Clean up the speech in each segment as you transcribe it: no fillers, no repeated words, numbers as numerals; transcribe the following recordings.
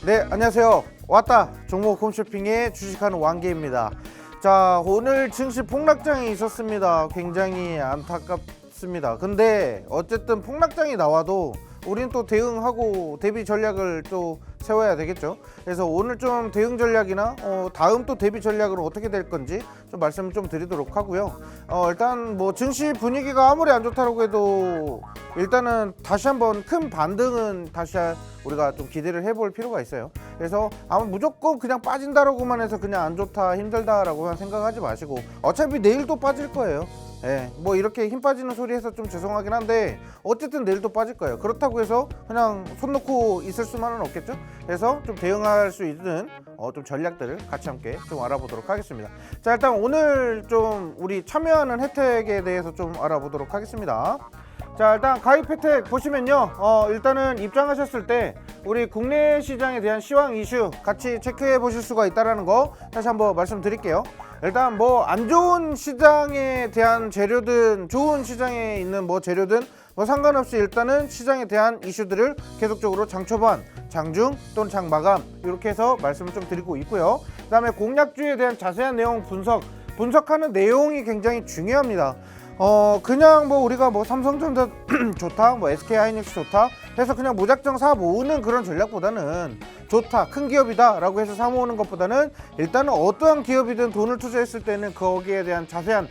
네, 안녕하세요. 왔다. 종목 홈쇼핑의 주식하는 왕계입니다. 자, 오늘 증시 폭락장이 있었습니다. 굉장히 안타깝습니다. 근데 어쨌든 폭락장이 나와도 우린 또 대응하고 대비 전략을 또 세워야 되겠죠. 그래서 오늘 좀 대응 전략이나 다음 또 대비 전략은 어떻게 될 건지 좀 말씀을 좀 드리도록 하고요. 일단 뭐 증시 분위기가 아무리 안 좋다고 해도 일단은 다시 한번 큰 반등은 다시 우리가 좀 기대를 해볼 필요가 있어요. 그래서 아마 무조건 그냥 빠진다라고만 해서 그냥 안 좋다 힘들다라고만 생각하지 마시고 어차피 내일도 빠질 거예요. 예, 뭐 이렇게 힘 빠지는 소리 해서 좀 죄송하긴 한데 어쨌든 내일도 빠질 거예요. 그렇다고 해서 그냥 손 놓고 있을 수만은 없겠죠. 그래서 좀 대응할 수 있는 좀 전략들을 같이 함께 좀 알아보도록 하겠습니다. 자, 일단 오늘 좀 우리 참여하는 혜택에 대해서 좀 알아보도록 하겠습니다. 자, 일단 가입 혜택 보시면요, 일단은 입장하셨을 때 우리 국내 시장에 대한 시황 이슈 같이 체크해 보실 수가 있다는 거 다시 한번 말씀드릴게요. 일단 뭐 안 좋은 시장에 대한 재료든 좋은 시장에 있는 뭐 재료든 뭐 상관없이 일단은 시장에 대한 이슈들을 계속적으로 장 초반, 장중 또는 장 마감 이렇게 해서 말씀을 좀 드리고 있고요. 그 다음에 공략주에 대한 자세한 내용 분석하는 내용이 굉장히 중요합니다. 그냥 뭐 우리가 뭐 삼성전자 좋다, 뭐 SK하이닉스 좋다 해서 그냥 무작정 사 모으는 그런 전략보다는 좋다, 큰 기업이다 라고 해서 사 모으는 것보다는 일단은 어떠한 기업이든 돈을 투자했을 때는 거기에 대한 자세한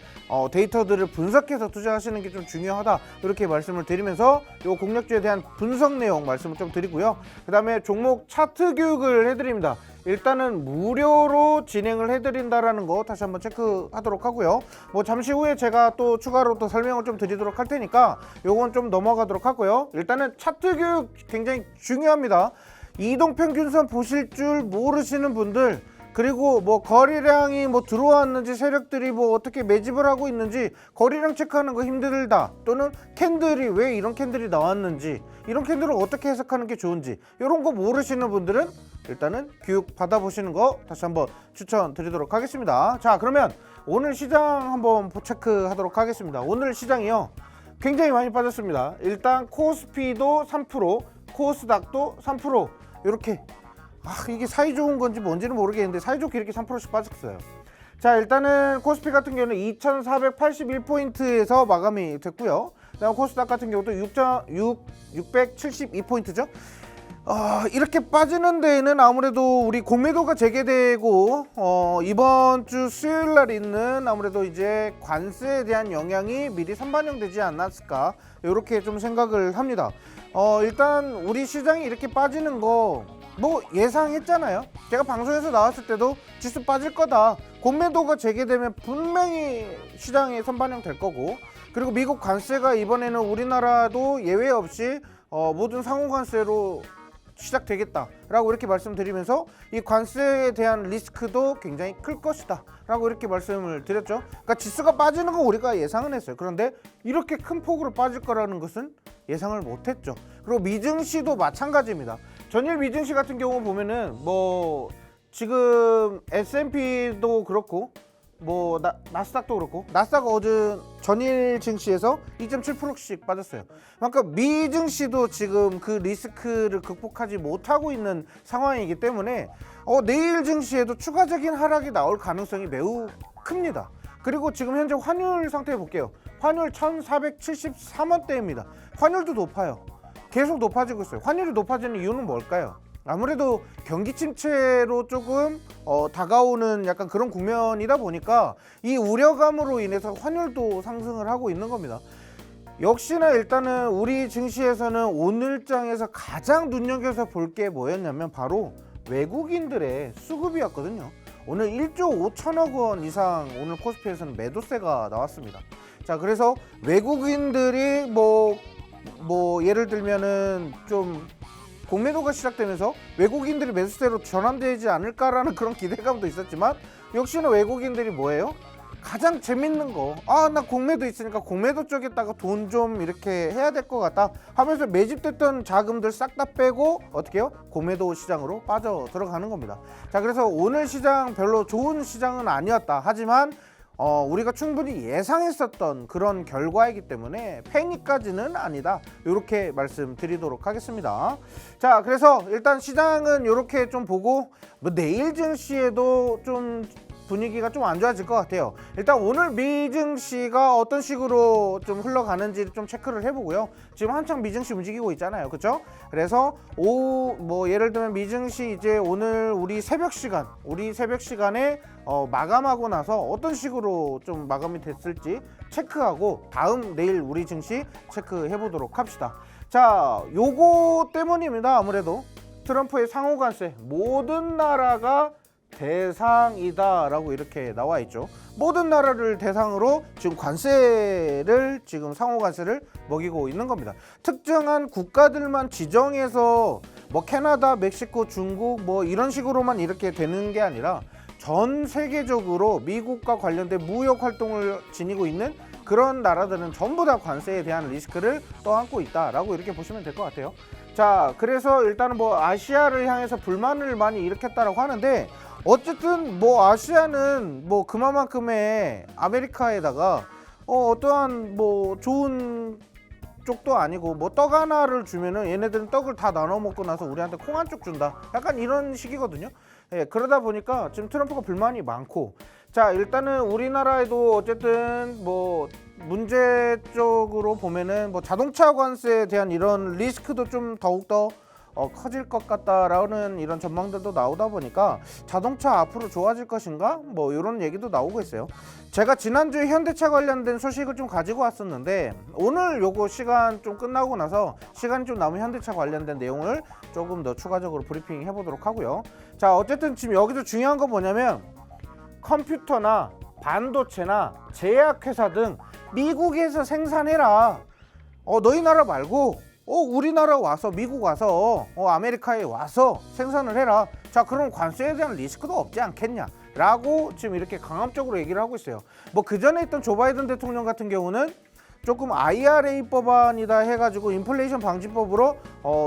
데이터들을 분석해서 투자하시는 게 좀 중요하다 이렇게 말씀을 드리면서 요 공략주에 대한 분석 내용 말씀을 좀 드리고요. 그 다음에 종목 차트 교육을 해드립니다. 일단은 무료로 진행을 해드린다라는 거 다시 한번 체크하도록 하고요. 뭐 잠시 후에 제가 또 추가로 또 설명을 좀 드리도록 할 테니까 요건 좀 넘어가도록 하고요. 일단은 차트 교육 굉장히 중요합니다. 이동평균선 보실 줄 모르시는 분들, 그리고 뭐 거래량이 뭐 들어왔는지 세력들이 뭐 어떻게 매집을 하고 있는지 거래량 체크하는 거 힘들다, 또는 캔들이 왜 이런 캔들이 나왔는지 이런 캔들을 어떻게 해석하는 게 좋은지 이런 거 모르시는 분들은 일단은 교육 받아보시는 거 다시 한번 추천드리도록 하겠습니다. 자, 그러면 오늘 시장 한번 체크하도록 하겠습니다. 오늘 시장이요 굉장히 많이 빠졌습니다. 일단 코스피도 3%, 코스닥도 3% 이렇게, 이게 사이 좋은 건지 뭔지는 모르겠는데 사이좋게 이렇게 3%씩 빠졌어요. 자, 일단은 코스피 같은 경우는 2481포인트에서 마감이 됐고요. 그다음 코스닥 같은 경우도 672포인트죠. 이렇게 빠지는 데에는 아무래도 우리 공매도가 재개되고 이번 주 수요일 날 있는 아무래도 이제 관세에 대한 영향이 미리 선반영되지 않았을까 이렇게 좀 생각을 합니다. 일단 우리 시장이 이렇게 빠지는 거 뭐 예상했잖아요. 제가 방송에서 나왔을 때도 지수 빠질 거다, 공매도가 재개되면 분명히 시장에 선반영 될 거고, 그리고 미국 관세가 이번에는 우리나라도 예외 없이 모든 상호 관세로 시작되겠다 라고 이렇게 말씀드리면서 이 관세에 대한 리스크도 굉장히 클 것이다 라고 이렇게 말씀을 드렸죠. 그러니까 지수가 빠지는 거 우리가 예상은 했어요. 그런데 이렇게 큰 폭으로 빠질 거라는 것은 예상을 못했죠. 그리고 미증시도 마찬가지입니다. 전일 미증시 같은 경우 보면은 뭐 지금 S&P도 그렇고 뭐 나스닥도 그렇고, 나스닥 어제 전일 증시에서 2.7%씩 빠졌어요. 그러니까 미 증시도 지금 그 리스크를 극복하지 못하고 있는 상황이기 때문에 내일 증시에도 추가적인 하락이 나올 가능성이 매우 큽니다. 그리고 지금 현재 환율 상태 볼게요. 환율 1473원대입니다. 환율도 높아요. 계속 높아지고 있어요. 환율이 높아지는 이유는 뭘까요? 아무래도 경기 침체로 조금 다가오는 약간 그런 국면이다 보니까 이 우려감으로 인해서 환율도 상승을 하고 있는 겁니다. 역시나 일단은 우리 증시에서는 오늘장에서 가장 눈여겨서 볼 게 뭐였냐면 바로 외국인들의 수급이었거든요. 오늘 1조 5천억 원 이상 오늘 코스피에서는 매도세가 나왔습니다. 자, 그래서 외국인들이 뭐 예를 들면은 좀 공매도가 시작되면서 외국인들이 매수세로 전환되지 않을까라는 그런 기대감도 있었지만, 역시나 외국인들이 뭐예요? 가장 재밌는 거, 나 공매도 있으니까 공매도 쪽에다가 돈 좀 이렇게 해야 될 것 같다 하면서 매집됐던 자금들 싹 다 빼고 어떻게 해요? 공매도 시장으로 빠져 들어가는 겁니다. 자, 그래서 오늘 시장 별로 좋은 시장은 아니었다. 하지만 우리가 충분히 예상했었던 그런 결과이기 때문에 패닉까지는 아니다, 이렇게 말씀드리도록 하겠습니다. 자, 그래서 일단 시장은 이렇게 좀 보고 뭐 내일 증시에도 좀 분위기가 좀 안 좋아질 것 같아요. 일단 오늘 미증시가 어떤 식으로 좀 흘러가는지 좀 체크를 해보고요. 지금 한창 미증시 움직이고 있잖아요, 그렇죠? 그래서 뭐 예를 들면 미증시 이제 오늘 우리 새벽 시간에 마감하고 나서 어떤 식으로 좀 마감이 됐을지 체크하고 다음 내일 우리 증시 체크해 보도록 합시다. 자, 요거 때문입니다. 아무래도 트럼프의 상호 관세, 모든 나라가 대상이다 라고 이렇게 나와 있죠. 모든 나라를 대상으로 지금 관세를, 지금 상호 관세를 먹이고 있는 겁니다. 특정한 국가들만 지정해서 뭐 캐나다, 멕시코, 중국 뭐 이런 식으로만 이렇게 되는 게 아니라 전 세계적으로 미국과 관련된 무역 활동을 지니고 있는 그런 나라들은 전부 다 관세에 대한 리스크를 떠안고 있다라고 이렇게 보시면 될 것 같아요. 자, 그래서 일단은 뭐 아시아를 향해서 불만을 많이 일으켰다라고 하는데, 어쨌든 뭐 아시아는 뭐 그만큼의 아메리카에다가 어떠한 뭐 좋은 쪽도 아니고, 뭐 떡 하나를 주면은 얘네들은 떡을 다 나눠 먹고 나서 우리한테 콩 한 쪽 준다, 약간 이런 식이거든요. 예, 그러다 보니까 지금 트럼프가 불만이 많고, 자, 일단은 우리나라에도 어쨌든 뭐 문제적으로 보면은 뭐 자동차 관세에 대한 이런 리스크도 좀 더욱더 커질 것 같다라는 이런 전망들도 나오다 보니까 자동차 앞으로 좋아질 것인가, 뭐 이런 얘기도 나오고 있어요. 제가 지난주에 현대차 관련된 소식을 좀 가지고 왔었는데, 오늘 요거 시간 좀 끝나고 나서 시간이 좀 남은 현대차 관련된 내용을 조금 더 추가적으로 브리핑 해보도록 하고요. 자, 어쨌든 지금 여기서 중요한 건 뭐냐면, 컴퓨터나 반도체나 제약회사 등 미국에서 생산해라. 너희 나라 말고 우리나라 와서, 미국 와서, 아메리카에 와서 생산을 해라. 자, 그럼 관세에 대한 리스크도 없지 않겠냐 라고 지금 이렇게 강압적으로 얘기를 하고 있어요. 뭐 그 전에 있던 조 바이든 대통령 같은 경우는 조금 IRA 법안이다 해가지고 인플레이션 방지법으로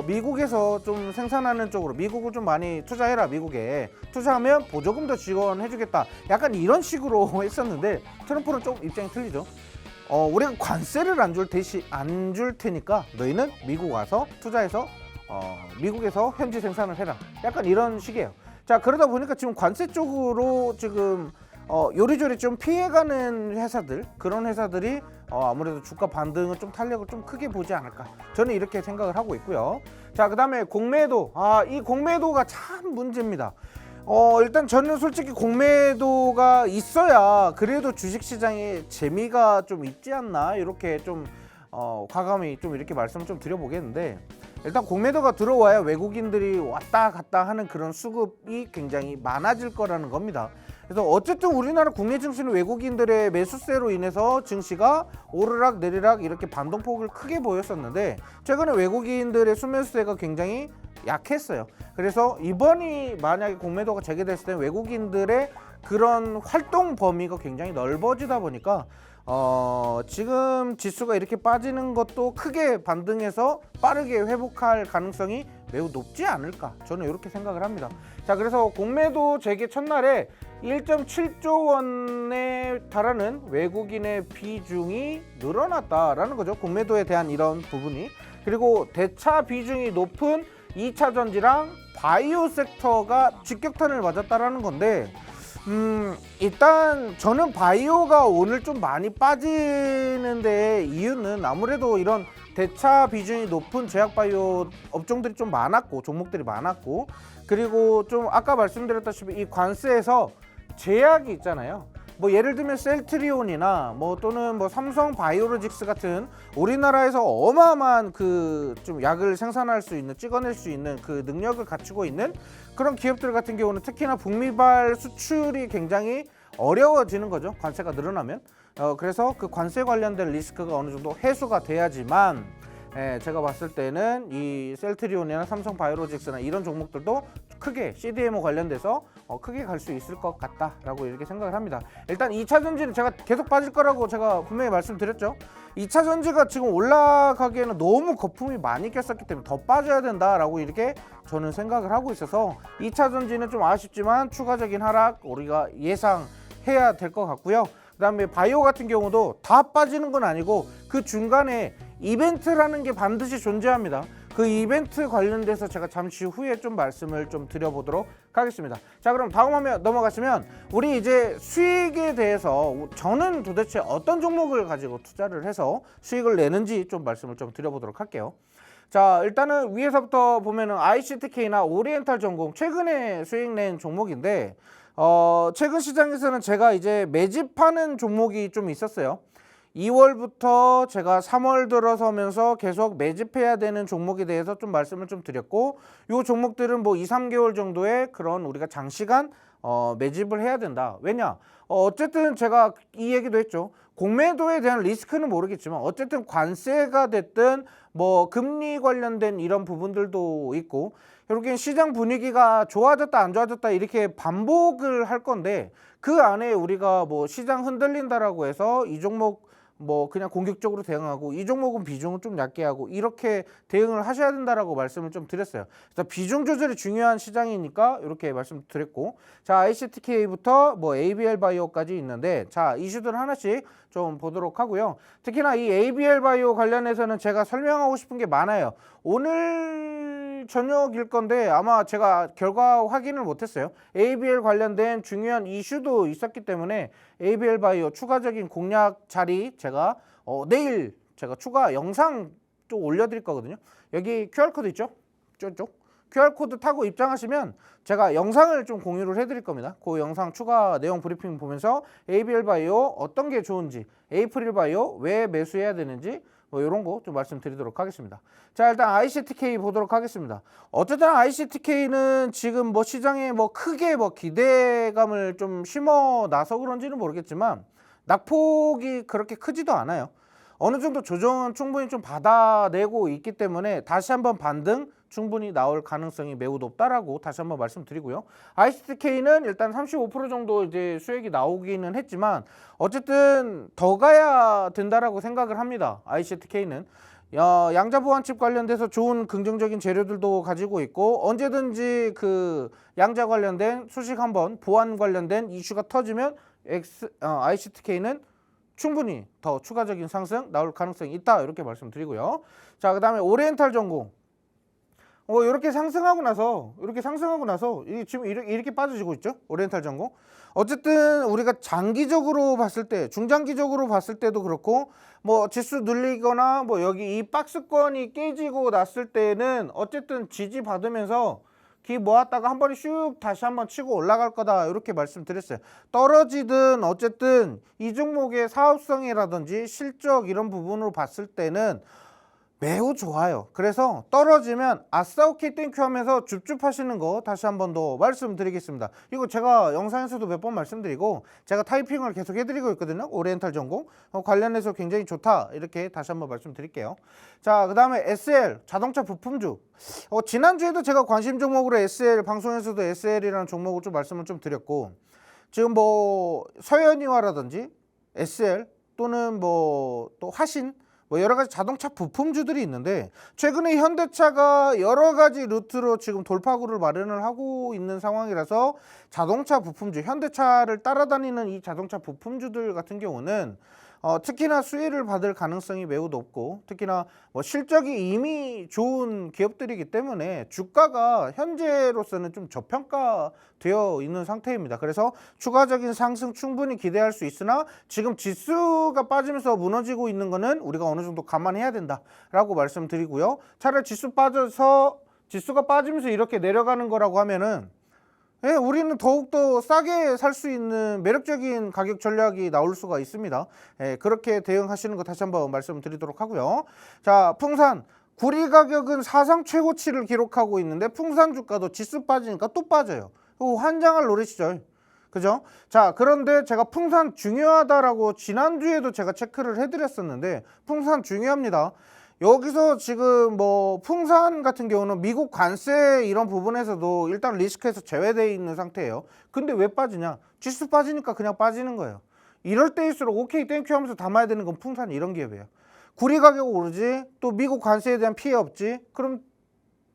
미국에서 좀 생산하는 쪽으로, 미국을 좀 많이 투자해라, 미국에 투자하면 보조금도 지원해주겠다, 약간 이런 식으로 했었는데, 트럼프는 좀 입장이 틀리죠. 우리가 관세를 안 줄 테니까 너희는 미국 와서 투자해서 미국에서 현지 생산을 해라, 약간 이런 식이에요. 자, 그러다 보니까 지금 관세 쪽으로 지금 요리조리 좀 피해가는 회사들, 그런 회사들이 아무래도 주가 반등은 좀 탄력을 좀 크게 보지 않을까, 저는 이렇게 생각을 하고 있고요. 자, 그 다음에 공매도, 이 공매도가 참 문제입니다. 일단 저는 솔직히 공매도가 있어야 그래도 주식시장에 재미가 좀 있지 않나, 이렇게 좀 과감히 좀 이렇게 말씀을 좀 드려보겠는데, 일단 공매도가 들어와야 외국인들이 왔다 갔다 하는 그런 수급이 굉장히 많아질 거라는 겁니다. 그래서 어쨌든 우리나라 국내 증시는 외국인들의 매수세로 인해서 증시가 오르락 내리락 이렇게 반동폭을 크게 보였었는데, 최근에 외국인들의 수매수세가 굉장히 약했어요. 그래서 이번이 만약에 공매도가 재개됐을 때 외국인들의 그런 활동 범위가 굉장히 넓어지다 보니까 지금 지수가 이렇게 빠지는 것도 크게 반등해서 빠르게 회복할 가능성이 매우 높지 않을까, 저는 이렇게 생각을 합니다. 자, 그래서 공매도 재개 첫날에 1.7조 원에 달하는 외국인의 비중이 늘어났다라는 거죠, 공매도에 대한 이런 부분이. 그리고 대차 비중이 높은 2차 전지랑 바이오 섹터가 직격탄을 맞았다라는 건데, 일단 저는 바이오가 오늘 좀 많이 빠지는데 이유는 아무래도 이런 대차 비중이 높은 제약 바이오 업종들이 좀 많았고, 종목들이 많았고, 그리고 좀 아까 말씀드렸다시피 이 관세에서 제약이 있잖아요. 뭐 예를 들면 셀트리온이나 뭐 또는 뭐 삼성 바이오로직스 같은 우리나라에서 어마어마한 그 좀 약을 생산할 수 있는, 찍어낼 수 있는 그 능력을 갖추고 있는 그런 기업들 같은 경우는 특히나 북미발 수출이 굉장히 어려워지는 거죠, 관세가 늘어나면. 그래서 그 관세 관련된 리스크가 어느 정도 해소가 돼야지만, 제가 봤을 때는 이 셀트리온이나 삼성 바이오로직스나 이런 종목들도 크게 CDMO 관련돼서 크게 갈 수 있을 것 같다라고 이렇게 생각을 합니다. 일단 2차 전지는 제가 계속 빠질 거라고 제가 분명히 말씀드렸죠. 2차 전지가 지금 올라가기에는 너무 거품이 많이 꼈었기 때문에 더 빠져야 된다라고 이렇게 저는 생각을 하고 있어서 2차 전지는 좀 아쉽지만 추가적인 하락 우리가 예상해야 될 것 같고요. 그다음에 바이오 같은 경우도 다 빠지는 건 아니고 그 중간에 이벤트라는 게 반드시 존재합니다. 그 이벤트 관련돼서 제가 잠시 후에 좀 말씀을 좀 드려보도록 하겠습니다. 자, 그럼 다음 화면 넘어가시면 우리 이제 수익에 대해서 저는 도대체 어떤 종목을 가지고 투자를 해서 수익을 내는지 좀 말씀을 좀 드려보도록 할게요. 자, 일단은 위에서부터 보면은 ICTK나 오리엔탈 전공 최근에 수익 낸 종목인데 최근 시장에서는 제가 이제 매집하는 종목이 좀 있었어요. 2월부터 제가 3월 들어서면서 계속 매집해야 되는 종목에 대해서 좀 말씀을 좀 드렸고, 요 종목들은 뭐 2, 3개월 정도의 그런 우리가 장시간 매집을 해야 된다. 왜냐? 어쨌든 제가 이 얘기도 했죠. 공매도에 대한 리스크는 모르겠지만 어쨌든 관세가 됐든 뭐 금리 관련된 이런 부분들도 있고, 결국엔 시장 분위기가 좋아졌다 안 좋아졌다 이렇게 반복을 할 건데, 그 안에 우리가 뭐 시장 흔들린다라고 해서 이 종목 뭐 그냥 공격적으로 대응하고 이 종목은 비중을 좀 얕게 하고 이렇게 대응을 하셔야 된다라고 말씀을 좀 드렸어요. 그래서 비중 조절이 중요한 시장이니까 이렇게 말씀드렸고, 자, ICTK부터 뭐 ABL 바이오까지 있는데, 자, 이슈들 하나씩 좀 보도록 하고요. 특히나 이 ABL 바이오 관련해서는 제가 설명하고 싶은 게 많아요. 오늘 저녁일 건데 아마 제가 결과 확인을 못했어요. ABL 관련된 중요한 이슈도 있었기 때문에 ABL 바이오 추가적인 공략 자리 제가 내일 제가 추가 영상 좀 올려드릴 거거든요. 여기 QR코드 있죠? 저쪽 QR코드 타고 입장하시면 제가 영상을 좀 공유를 해드릴 겁니다. 그 영상 추가 내용 브리핑 보면서 ABL 바이오 어떤 게 좋은지, 에이프릴 바이오 왜 매수해야 되는지 뭐 이런 거 좀 말씀드리도록 하겠습니다. 자, 일단 ICTK 보도록 하겠습니다. 어쨌든 ICTK는 지금 뭐 시장에 뭐 크게 뭐 기대감을 좀 심어 놔서 그런지는 모르겠지만 낙폭이 그렇게 크지도 않아요. 어느 정도 조정은 충분히 좀 받아내고 있기 때문에 다시 한번 반등 충분히 나올 가능성이 매우 높다라고 다시 한번 말씀드리고요. ICTK는 일단 35% 정도 이제 수익이 나오기는 했지만 어쨌든 더 가야 된다라고 생각을 합니다. ICTK는 양자 보안칩 관련돼서 좋은 긍정적인 재료들도 가지고 있고, 언제든지 그 양자 관련된 소식 한번 보안 관련된 이슈가 터지면 ICTK는 충분히 더 추가적인 상승 나올 가능성이 있다, 이렇게 말씀드리고요. 자, 그 다음에 오리엔탈 전공 이렇게 상승하고 나서 지금 이렇게 빠져지고 있죠. 오리엔탈 전공. 어쨌든 우리가 장기적으로 봤을 때, 중장기적으로 봤을 때도 그렇고, 뭐 지수 눌리거나 뭐 여기 이 박스권이 깨지고 났을 때는 어쨌든 지지 받으면서 기 모았다가 한 번에 슉 다시 한번 치고 올라갈 거다, 이렇게 말씀드렸어요. 떨어지든 어쨌든 이 종목의 사업성이라든지 실적 이런 부분으로 봤을 때는 매우 좋아요. 그래서 떨어지면 아싸 오케이 땡큐 하면서 줍줍 하시는 거 다시 한 번 더 말씀드리겠습니다. 이거 제가 영상에서도 몇 번 말씀드리고 제가 타이핑을 계속 해드리고 있거든요. 오리엔탈 전공 관련해서 굉장히 좋다, 이렇게 다시 한번 말씀드릴게요. 자, 그 다음에 SL 자동차 부품주, 지난주에도 제가 관심 종목으로 SL, 방송에서도 SL이라는 종목을 좀 말씀을 좀 드렸고, 지금 뭐 서현이와라든지 SL 또는 뭐 또 화신 뭐 여러 가지 자동차 부품주들이 있는데, 최근에 현대차가 여러 가지 루트로 지금 돌파구를 마련을 하고 있는 상황이라서 자동차 부품주, 현대차를 따라다니는 이 자동차 부품주들 같은 경우는 특히나 수혜를 받을 가능성이 매우 높고, 특히나 뭐 실적이 이미 좋은 기업들이기 때문에 주가가 현재로서는 좀 저평가되어 있는 상태입니다. 그래서 추가적인 상승 충분히 기대할 수 있으나 지금 지수가 빠지면서 무너지고 있는 거는 우리가 어느 정도 감안해야 된다라고 말씀드리고요. 차라리 지수가 빠지면서 이렇게 내려가는 거라고 하면은 우리는 더욱더 싸게 살 수 있는 매력적인 가격 전략이 나올 수가 있습니다. 그렇게 대응하시는 거 다시 한번 말씀드리도록 하고요. 자, 풍산 구리 가격은 사상 최고치를 기록하고 있는데 풍산 주가도 지수 빠지니까 또 빠져요. 환장할 노릇이죠. 그죠? 자, 그런데 제가 풍산 중요하다라고 지난주에도 제가 체크를 해드렸었는데 풍산 중요합니다. 여기서 지금 뭐 풍산 같은 경우는 미국 관세 이런 부분에서도 일단 리스크에서 제외되어 있는 상태예요. 근데 왜 빠지냐? 지수 빠지니까 그냥 빠지는 거예요. 이럴 때일수록 오케이 땡큐 하면서 담아야 되는 건 풍산 이런 기업이에요. 구리 가격 오르지, 또 미국 관세에 대한 피해 없지, 그럼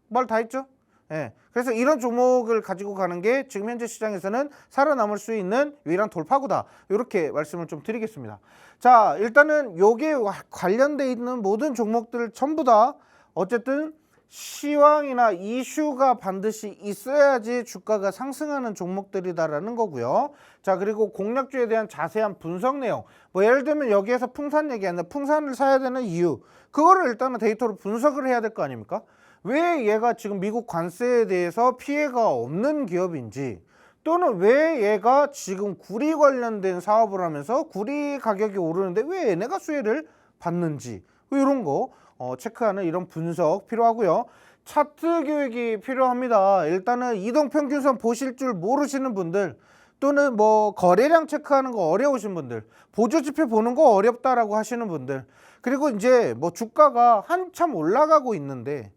말 다 했죠? 예. 그래서 이런 종목을 가지고 가는 게 지금 현재 시장에서는 살아남을 수 있는 유일한 돌파구다. 이렇게 말씀을 좀 드리겠습니다. 자, 일단은 요게 관련돼 있는 모든 종목들 전부 다 어쨌든 시황이나 이슈가 반드시 있어야지 주가가 상승하는 종목들이다라는 거고요. 자, 그리고 공략주에 대한 자세한 분석 내용. 뭐 예를 들면 여기에서 풍산 얘기하는데 풍산을 사야 되는 이유. 그거를 일단은 데이터로 분석을 해야 될 거 아닙니까? 왜 얘가 지금 미국 관세에 대해서 피해가 없는 기업인지, 또는 왜 얘가 지금 구리 관련된 사업을 하면서 구리 가격이 오르는데 왜 얘네가 수혜를 받는지, 뭐 이런 거 체크하는 이런 분석 필요하고요. 차트 교육이 필요합니다. 일단은 이동평균선 보실 줄 모르시는 분들, 또는 뭐 거래량 체크하는 거 어려우신 분들, 보조지표 보는 거 어렵다라고 하시는 분들, 그리고 이제 뭐 주가가 한참 올라가고 있는데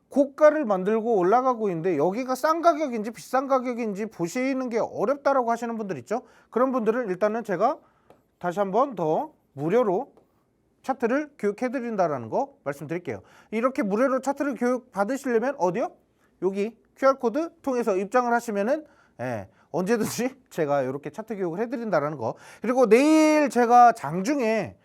고가를 만들고 올라가고 있는데 여기가 싼 가격인지 비싼 가격인지 보시는 게 어렵다라고 하시는 분들 있죠. 그런 분들은 일단은 제가 다시 한번 더 무료로 차트를 교육해 드린다라는 거 말씀드릴게요. 이렇게 무료로 차트를 교육 받으시려면 어디요? 여기 QR코드 통해서 입장을 하시면은 언제든지 제가 이렇게 차트 교육을 해드린다라는 거. 그리고 내일 제가 장중에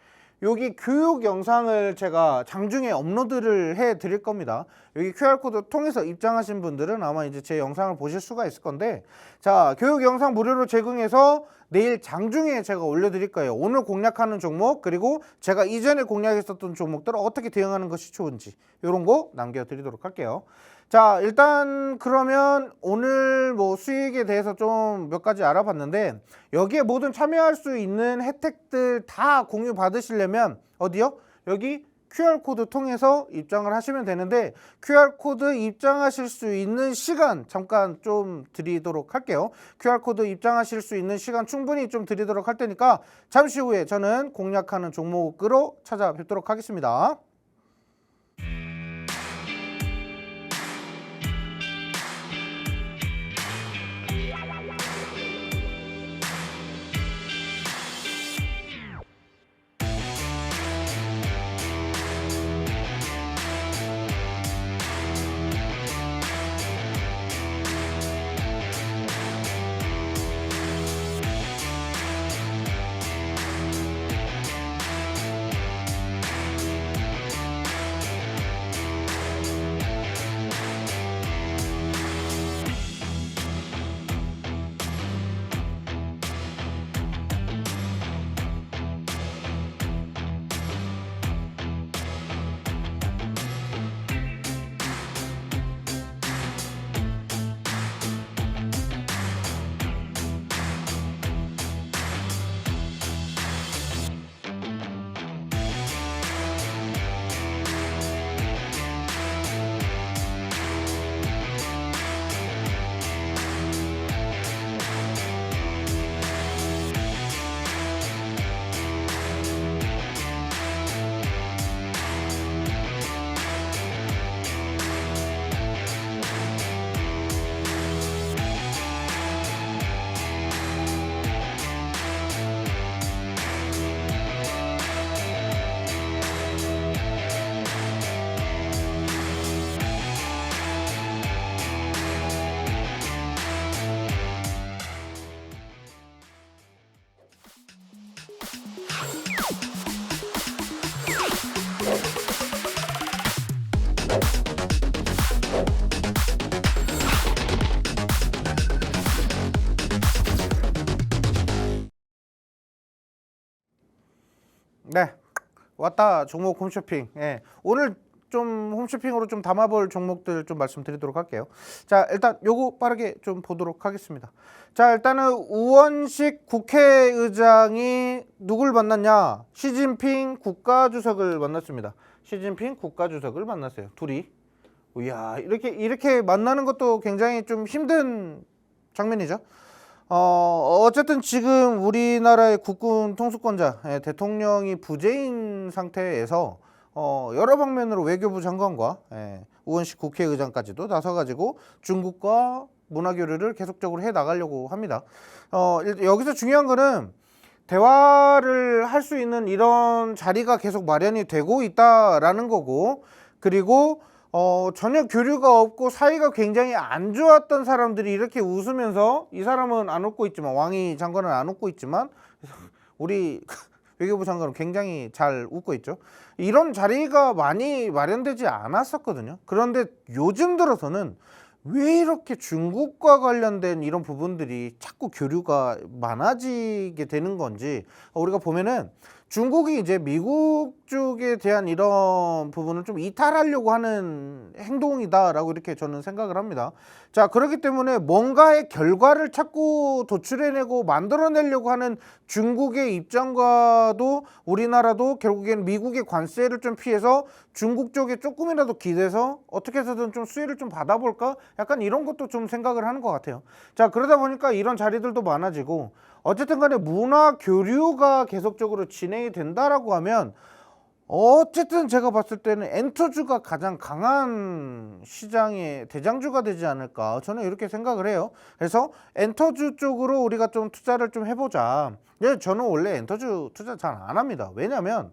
여기 교육 영상을 제가 장중에 업로드를 해 드릴 겁니다. 여기 QR코드 통해서 입장하신 분들은 아마 이제 제 영상을 보실 수가 있을 건데, 자, 교육 영상 무료로 제공해서 내일 장중에 제가 올려드릴 거예요. 오늘 공략하는 종목, 그리고 제가 이전에 공략했었던 종목들을 어떻게 대응하는 것이 좋은지 이런 거 남겨드리도록 할게요. 자, 일단 그러면 오늘 뭐 수익에 대해서 좀 몇 가지 알아봤는데, 여기에 모든 참여할 수 있는 혜택들 다 공유 받으시려면 어디요? 여기 QR코드 통해서 입장을 하시면 되는데, QR코드 입장하실 수 있는 시간 잠깐 좀 드리도록 할게요. QR코드 입장하실 수 있는 시간 충분히 좀 드리도록 할 테니까 잠시 후에 저는 공략하는 종목으로 찾아뵙도록 하겠습니다. 네, 왔다 종목 홈쇼핑. 오늘 좀 홈쇼핑으로 좀 담아볼 종목들 좀 말씀드리도록 할게요. 자, 일단 요거 빠르게 좀 보도록 하겠습니다. 자, 일단은 우원식 국회의장이 누굴 만났냐? 시진핑 국가주석을 만났습니다. 시진핑 국가주석을 만났어요. 둘이. 이야, 이렇게 만나는 것도 굉장히 좀 힘든 장면이죠. 어쨌든 지금 우리나라의 국군 통수권자 대통령이 부재인 상태에서 여러 방면으로 외교부 장관과 우원식 국회의장까지도 나서가지고 중국과 문화교류를 계속적으로 해 나가려고 합니다. 여기서 중요한 거는 대화를 할 수 있는 이런 자리가 계속 마련이 되고 있다라는 거고, 그리고 전혀 교류가 없고 사이가 굉장히 안 좋았던 사람들이 이렇게 웃으면서, 이 사람은 안 웃고 있지만, 왕이 장관은 안 웃고 있지만 우리 외교부 장관은 굉장히 잘 웃고 있죠. 이런 자리가 많이 마련되지 않았었거든요. 그런데 요즘 들어서는 왜 이렇게 중국과 관련된 이런 부분들이 자꾸 교류가 많아지게 되는 건지, 우리가 보면은 중국이 이제 미국 쪽에 대한 이런 부분을 좀 이탈하려고 하는 행동이다라고 이렇게 저는 생각을 합니다. 자, 그렇기 때문에 뭔가의 결과를 자꾸 도출해내고 만들어내려고 하는 중국의 입장과도 우리나라도 결국엔 미국의 관세를 좀 피해서 중국 쪽에 조금이라도 기대서 어떻게 해서든 좀 수혜를 좀 받아볼까? 약간 이런 것도 좀 생각을 하는 것 같아요. 자, 그러다 보니까 이런 자리들도 많아지고, 어쨌든 간에 문화 교류가 계속적으로 진행이 된다라고 하면, 어쨌든 제가 봤을 때는 엔터주가 가장 강한 시장의 대장주가 되지 않을까, 저는 이렇게 생각을 해요. 그래서 엔터주 쪽으로 우리가 좀 투자를 좀 해보자. 저는 원래 엔터주 투자 잘 안 합니다. 왜냐면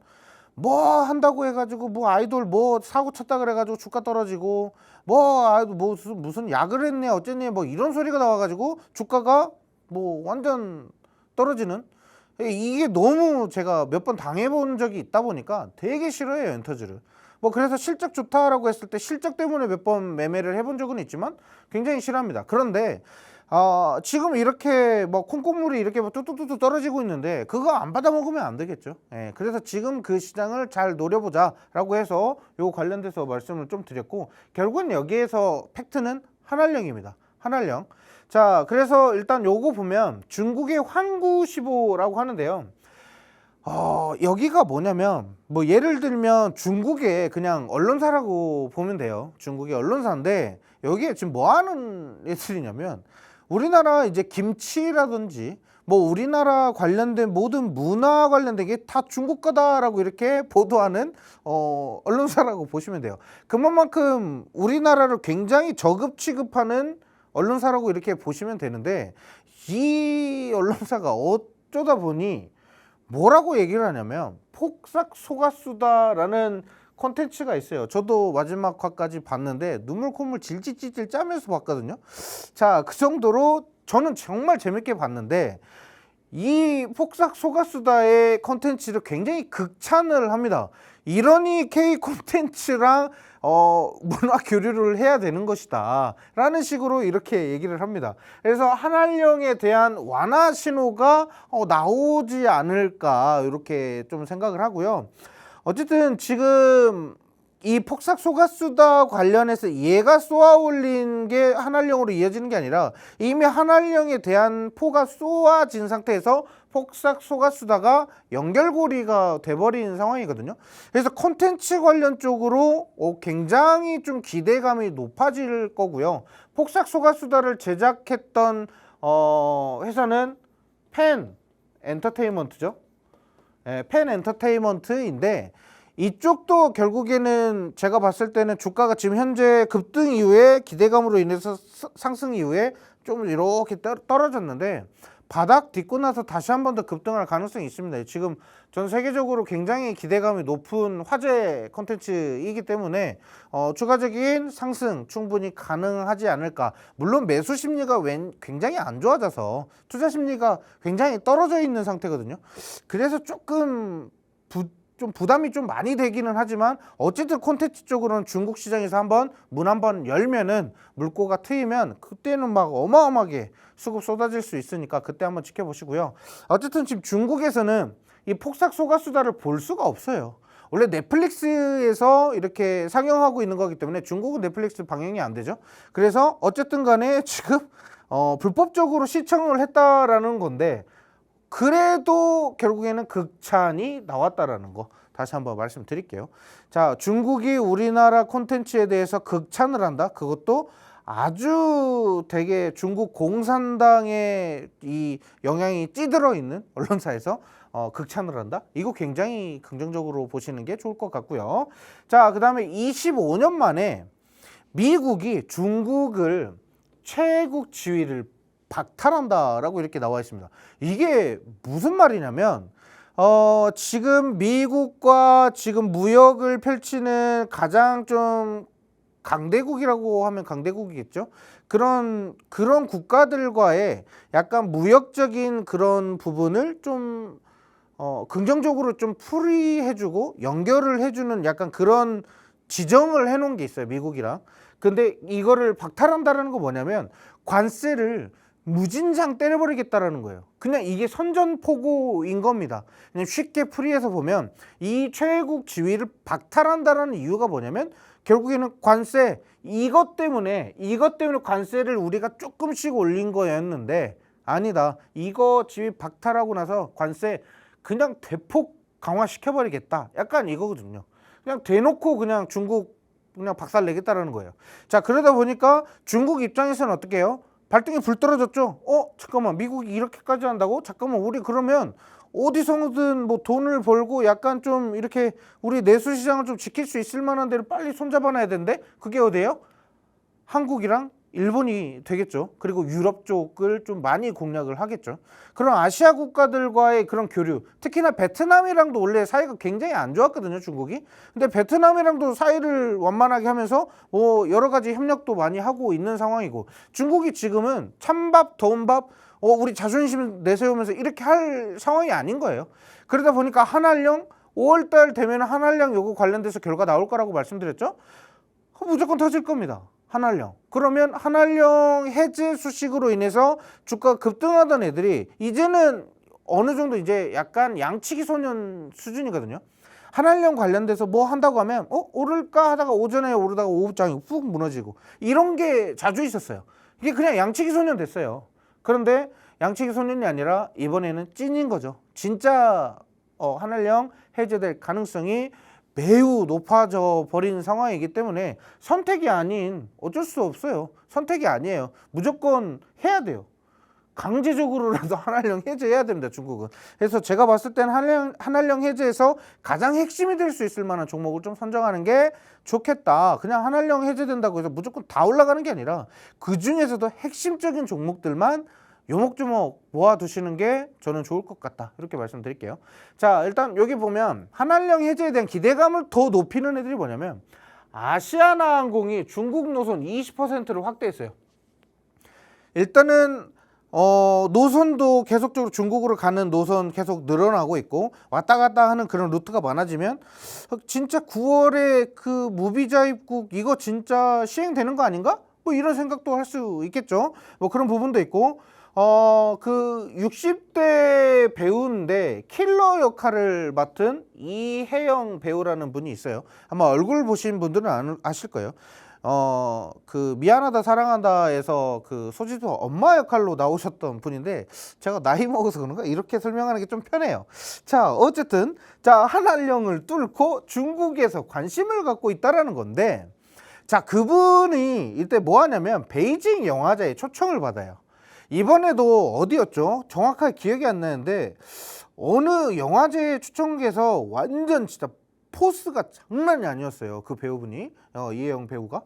뭐 한다고 해가지고 뭐 아이돌 뭐 사고 쳤다 그래가지고 주가 떨어지고, 뭐 무슨 약을 했네 어쨌네 뭐 이런 소리가 나와가지고 주가가 뭐 완전 떨어지는, 이게 너무 제가 몇 번 당해본 적이 있다 보니까 되게 싫어해요, 엔터주를. 뭐 그래서 실적 좋다라고 했을 때 실적 때문에 몇 번 매매를 해본 적은 있지만 굉장히 싫어합니다. 그런데 지금 이렇게 뭐 콩고물이 이렇게 뭐 뚜뚜뚜뚜 떨어지고 있는데 그거 안 받아 먹으면 안 되겠죠. 그래서 지금 그 시장을 잘 노려보자라고 해서 요 관련돼서 말씀을 좀 드렸고, 결국은 여기에서 팩트는 한알령입니다. 한알령. 자, 그래서 일단 요거 보면 중국의 환구시보라고 하는데요. 여기가 뭐냐면, 뭐 예를 들면 중국의 그냥 언론사라고 보면 돼요. 중국의 언론사인데 여기에 지금 뭐 하는 애들이냐면, 우리나라 이제 김치라든지 뭐 우리나라 관련된 모든 문화 관련된 게 다 중국 거다라고 이렇게 보도하는 언론사라고 보시면 돼요. 그만큼 우리나라를 굉장히 저급 취급하는 언론사라고 이렇게 보시면 되는데, 이 언론사가 어쩌다 보니 뭐라고 얘기를 하냐면 폭삭 속았수다라는 콘텐츠가 있어요. 저도 마지막 화까지 봤는데 눈물 콧물 질질질질 짜면서 봤거든요. 자, 그 정도로 저는 정말 재밌게 봤는데, 이 폭삭 속았수다의 콘텐츠를 굉장히 극찬을 합니다. 이러니 K 콘텐츠랑 문화 교류를 해야 되는 것이다 라는 식으로 이렇게 얘기를 합니다. 그래서 한알령에 대한 완화 신호가 나오지 않을까 이렇게 좀 생각을 하고요. 어쨌든 지금 이 폭삭 속았수다 관련해서 얘가 쏘아올린 게 한알령으로 이어지는 게 아니라 이미 한알령에 대한 포가 쏘아진 상태에서 폭삭 속았수다가 연결고리가 돼버린 상황이거든요. 그래서 콘텐츠 관련 쪽으로 굉장히 좀 기대감이 높아질 거고요. 폭삭 속았수다를 제작했던 회사는 펜 엔터테인먼트죠. 펜 엔터테인먼트인데, 이쪽도 결국에는 제가 봤을 때는 주가가 지금 현재 급등 이후에 기대감으로 인해서 상승 이후에 좀 이렇게 떨어졌는데 바닥 딛고 나서 다시 한 번 더 급등할 가능성이 있습니다. 지금 전 세계적으로 굉장히 기대감이 높은 화제 콘텐츠이기 때문에 추가적인 상승 충분히 가능하지 않을까. 물론 매수 심리가 굉장히 안 좋아져서 투자 심리가 굉장히 떨어져 있는 상태거든요. 그래서 조금 좀 부담이 좀 많이 되기는 하지만, 어쨌든 콘텐츠 쪽으로는 중국 시장에서 문 한번 열면은 물꼬가 트이면 그때는 막 어마어마하게 수급 쏟아질 수 있으니까 그때 한번 지켜보시고요. 어쨌든 지금 중국에서는 이 폭삭 속았수다를 볼 수가 없어요. 원래 넷플릭스에서 이렇게 상영하고 있는 거기 때문에 중국은 넷플릭스 방영이 안 되죠. 그래서 어쨌든 간에 지금 불법적으로 시청을 했다라는 건데, 그래도 결국에는 극찬이 나왔다라는 거 다시 한번 말씀드릴게요. 자, 중국이 우리나라 콘텐츠에 대해서 극찬을 한다. 그것도 아주 되게 중국 공산당의 이 영향이 찌들어 있는 언론사에서 극찬을 한다. 이거 굉장히 긍정적으로 보시는 게 좋을 것 같고요. 자, 그 다음에 25년 만에 미국이 중국을 최국 지위를 박탈한다라고 이렇게 나와 있습니다. 이게 무슨 말이냐면 지금 미국과 지금 무역을 펼치는 가장 좀 강대국이라고 하면 강대국이겠죠. 그런 국가들과의 약간 무역적인 그런 부분을 좀 긍정적으로 좀 풀이해주고 연결을 해주는 약간 그런 지정을 해놓은 게 있어요, 미국이랑. 근데 이거를 박탈한다는 거 뭐냐면 관세를 무진장 때려버리겠다라는 거예요. 그냥 이게 선전포고인 겁니다. 그냥 쉽게 풀이해서 보면 이 최애국 지위를 박탈한다는 이유가 뭐냐면 결국에는 관세, 이것 때문에 관세를 우리가 조금씩 올린 거였는데 아니다. 이거 지위 박탈하고 나서 관세 그냥 대폭 강화시켜버리겠다. 약간 이거거든요. 그냥 대놓고 그냥 중국 그냥 박살 내겠다라는 거예요. 자, 그러다 보니까 중국 입장에서는 어떻게 해요? 발등에 불 떨어졌죠. 잠깐만, 미국이 이렇게까지 한다고? 잠깐만, 우리 그러면 어디서든 뭐 돈을 벌고 약간 좀 이렇게 우리 내수 시장을 좀 지킬 수 있을 만한 데를 빨리 손잡아놔야 되는데 그게 어디예요? 한국이랑 일본이 되겠죠. 그리고 유럽 쪽을 좀 많이 공략을 하겠죠. 그런 아시아 국가들과의 그런 교류, 특히나 베트남이랑도 원래 사이가 굉장히 안 좋았거든요, 중국이. 근데 베트남이랑도 사이를 원만하게 하면서 뭐 여러 가지 협력도 많이 하고 있는 상황이고, 중국이 지금은 찬밥 더운 밥 우리 자존심 내세우면서 이렇게 할 상황이 아닌 거예요. 그러다 보니까 한한령 5월달 되면 한한령 요거 관련돼서 결과 나올 거라고 말씀드렸죠. 무조건 터질 겁니다. 한한령. 그러면 한한령 해제 수식으로 인해서 주가가 급등하던 애들이 이제는 어느 정도 이제 약간 양치기 소년 수준이거든요. 한한령 관련돼서 뭐 한다고 하면 오를까 하다가 오전에 오르다가 오후장이 푹 무너지고 이런 게 자주 있었어요. 이게 그냥 양치기 소년 됐어요. 그런데 양치기 소년이 아니라 이번에는 찐인 거죠. 진짜 한한령 해제될 가능성이 매우 높아져 버린 상황이기 때문에 선택이 아닌 어쩔 수 없어요. 선택이 아니에요. 무조건 해야 돼요. 강제적으로라도 한한령 해제해야 됩니다, 중국은. 그래서 제가 봤을 땐 한한령 해제에서 가장 핵심이 될 수 있을 만한 종목을 좀 선정하는 게 좋겠다. 그냥 한한령 해제된다고 해서 무조건 다 올라가는 게 아니라 그 중에서도 핵심적인 종목들만 요목조목 모아두시는 게 저는 좋을 것 같다, 이렇게 말씀드릴게요. 자, 일단 여기 보면 한한령 해제에 대한 기대감을 더 높이는 애들이 뭐냐면 아시아나항공이 중국 노선 20%를 확대했어요. 일단은 노선도 계속적으로 중국으로 가는 노선 계속 늘어나고 있고 왔다 갔다 하는 그런 루트가 많아지면 진짜 9월에 그 무비자 입국 이거 진짜 시행되는 거 아닌가? 뭐 이런 생각도 할 수 있겠죠. 뭐 그런 부분도 있고 그 60대 배우인데 킬러 역할을 맡은 이혜영 배우라는 분이 있어요. 아마 얼굴 보신 분들은 아실 거예요. 그 미안하다 사랑한다에서 그 소지도 엄마 역할로 나오셨던 분인데 제가 나이 먹어서 그런가 이렇게 설명하는 게 좀 편해요. 자, 어쨌든 자, 한한령을 뚫고 중국에서 관심을 갖고 있다라는 건데, 자, 그분이 이때 뭐 하냐면 베이징 영화제에 초청을 받아요. 이번에도 어디였죠? 정확하게 기억이 안 나는데 어느 영화제 초청에서 완전 진짜 포스가 장난이 아니었어요. 그 배우분이 이혜영 배우가.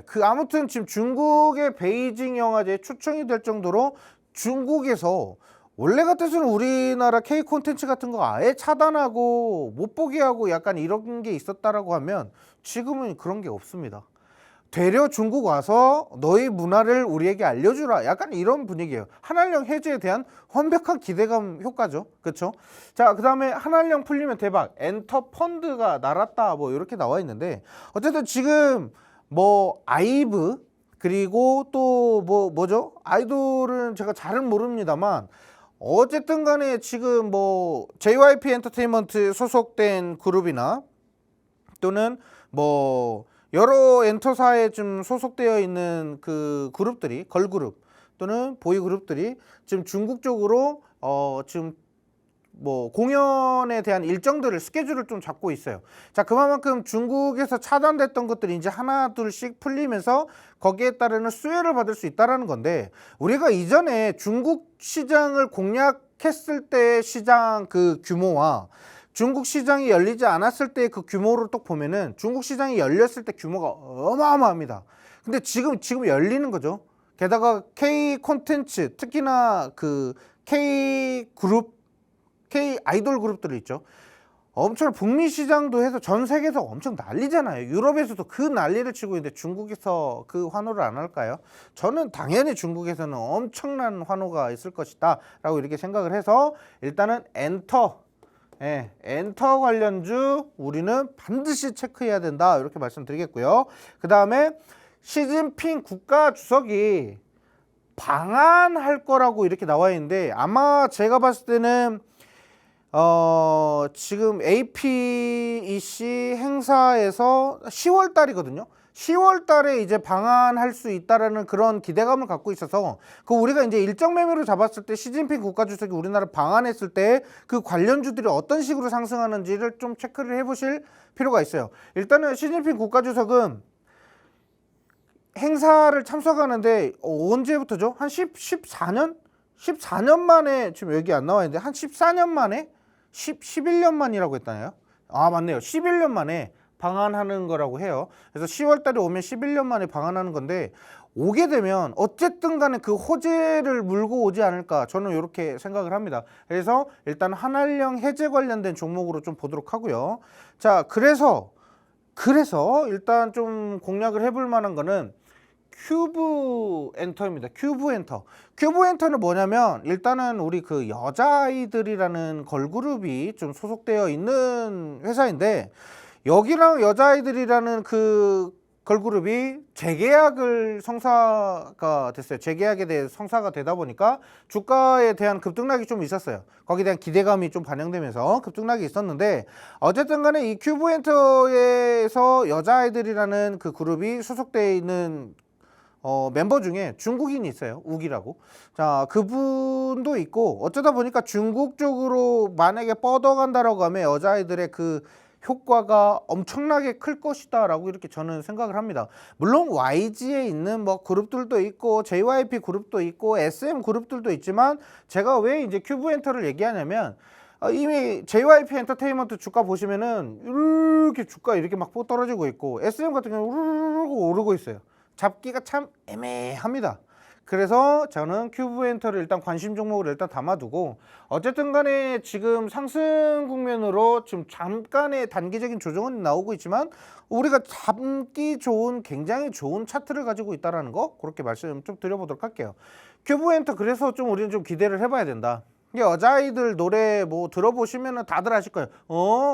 그 아무튼 지금 중국의 베이징 영화제에 초청이 될 정도로 중국에서 원래 같아서는 우리나라 K 콘텐츠 같은 거 아예 차단하고 못 보게 하고 약간 이런 게 있었다라고 하면 지금은 그런 게 없습니다. 되려 중국 와서 너희 문화를 우리에게 알려주라, 약간 이런 분위기예요. 한한령 해제에 대한 완벽한 기대감 효과죠. 그렇죠? 자, 그 다음에 한한령 풀리면 대박, 엔터 펀드가 날았다, 뭐 이렇게 나와 있는데 어쨌든 지금 뭐 아이브 그리고 또 뭐죠? 아이돌은 제가 잘은 모릅니다만 어쨌든 간에 지금 뭐 JYP 엔터테인먼트 소속된 그룹이나 또는 뭐 여러 엔터사에 좀 소속되어 있는 그 그룹들이, 걸그룹 또는 보이그룹들이 지금 중국 쪽으로 지금 뭐 공연에 대한 일정들을, 스케줄을 좀 잡고 있어요. 자, 그만큼 중국에서 차단됐던 것들이 이제 하나 둘씩 풀리면서 거기에 따르는 수혜를 받을 수 있다는 건데, 우리가 이전에 중국 시장을 공략했을 때의 시장 그 규모와 중국 시장이 열리지 않았을 때 그 규모를 딱 보면은 중국 시장이 열렸을 때 규모가 어마어마합니다. 근데 지금 열리는 거죠. 게다가 K 콘텐츠, 특히나 그 K 그룹, K 아이돌 그룹들이 있죠. 엄청 북미 시장도 해서 전 세계에서 엄청 난리잖아요. 유럽에서도 그 난리를 치고 있는데 중국에서 그 환호를 안 할까요? 저는 당연히 중국에서는 엄청난 환호가 있을 것이다 라고 이렇게 생각을 해서 일단은 엔터, 엔터 관련주 우리는 반드시 체크해야 된다 이렇게 말씀드리겠고요. 그 다음에 시진핑 국가주석이 방한할 거라고 이렇게 나와 있는데 아마 제가 봤을 때는 지금 APEC 행사에서 10월 달이거든요. 10월 달에 이제 방한할 수 있다라는 그런 기대감을 갖고 있어서 그 우리가 이제 일정 매매로 잡았을 때 시진핑 국가주석이 우리나라 방한했을 때 그 관련주들이 어떤 식으로 상승하는지를 좀 체크를 해보실 필요가 있어요. 일단은 시진핑 국가주석은 행사를 참석하는데 언제부터죠? 한 14년? 14년 만에 지금 여기 안 나와 있는데 한 14년 만에 11년 만이라고 했다네요. 아 맞네요. 11년 만에 방한하는 거라고 해요. 그래서 10월 달에 오면 11년 만에 방한하는 건데 오게 되면 어쨌든 간에 그 호재를 물고 오지 않을까 저는 이렇게 생각을 합니다. 그래서 일단 한한령 해제 관련된 종목으로 좀 보도록 하고요. 자 그래서 일단 좀 공략을 해볼 만한 거는 큐브 엔터입니다. 큐브 엔터. 큐브 엔터는 뭐냐면 일단은 우리 그 여자아이들이라는 걸그룹이 좀 소속되어 있는 회사인데 여기랑 여자아이들이라는 그 걸그룹이 재계약을 성사가 됐어요. 재계약에 대해 성사가 되다 보니까 주가에 대한 급등락이 좀 있었어요. 거기에 대한 기대감이 좀 반영되면서 급등락이 있었는데 어쨌든 간에 이 큐브엔터에서 여자아이들이라는 그 그룹이 소속되어 있는 멤버 중에 중국인이 있어요. 우기라고. 자, 그분도 있고 어쩌다 보니까 중국 쪽으로 만약에 뻗어간다라고 하면 여자아이들의 그 효과가 엄청나게 클 것이다 라고 이렇게 저는 생각을 합니다. 물론 YG에 있는 뭐 그룹들도 있고 JYP 그룹도 있고 SM 그룹들도 있지만 제가 왜 이제 큐브엔터를 얘기하냐면 이미 JYP 엔터테인먼트 주가 보시면은 이렇게 주가 이렇게 막 떨어지고 있고 SM 같은 경우는 우르르 오르고 있어요. 잡기가 참 애매합니다. 그래서 저는 큐브엔터를 일단 관심 종목을 일단 담아두고 어쨌든 간에 지금 상승 국면으로 지금 잠깐의 단기적인 조정은 나오고 있지만 우리가 잡기 좋은 굉장히 좋은 차트를 가지고 있다는 거 그렇게 말씀 좀 드려보도록 할게요. 큐브엔터 그래서 좀 우리는 좀 기대를 해봐야 된다. 여자아이들 노래 뭐 들어보시면 다들 아실 거예요.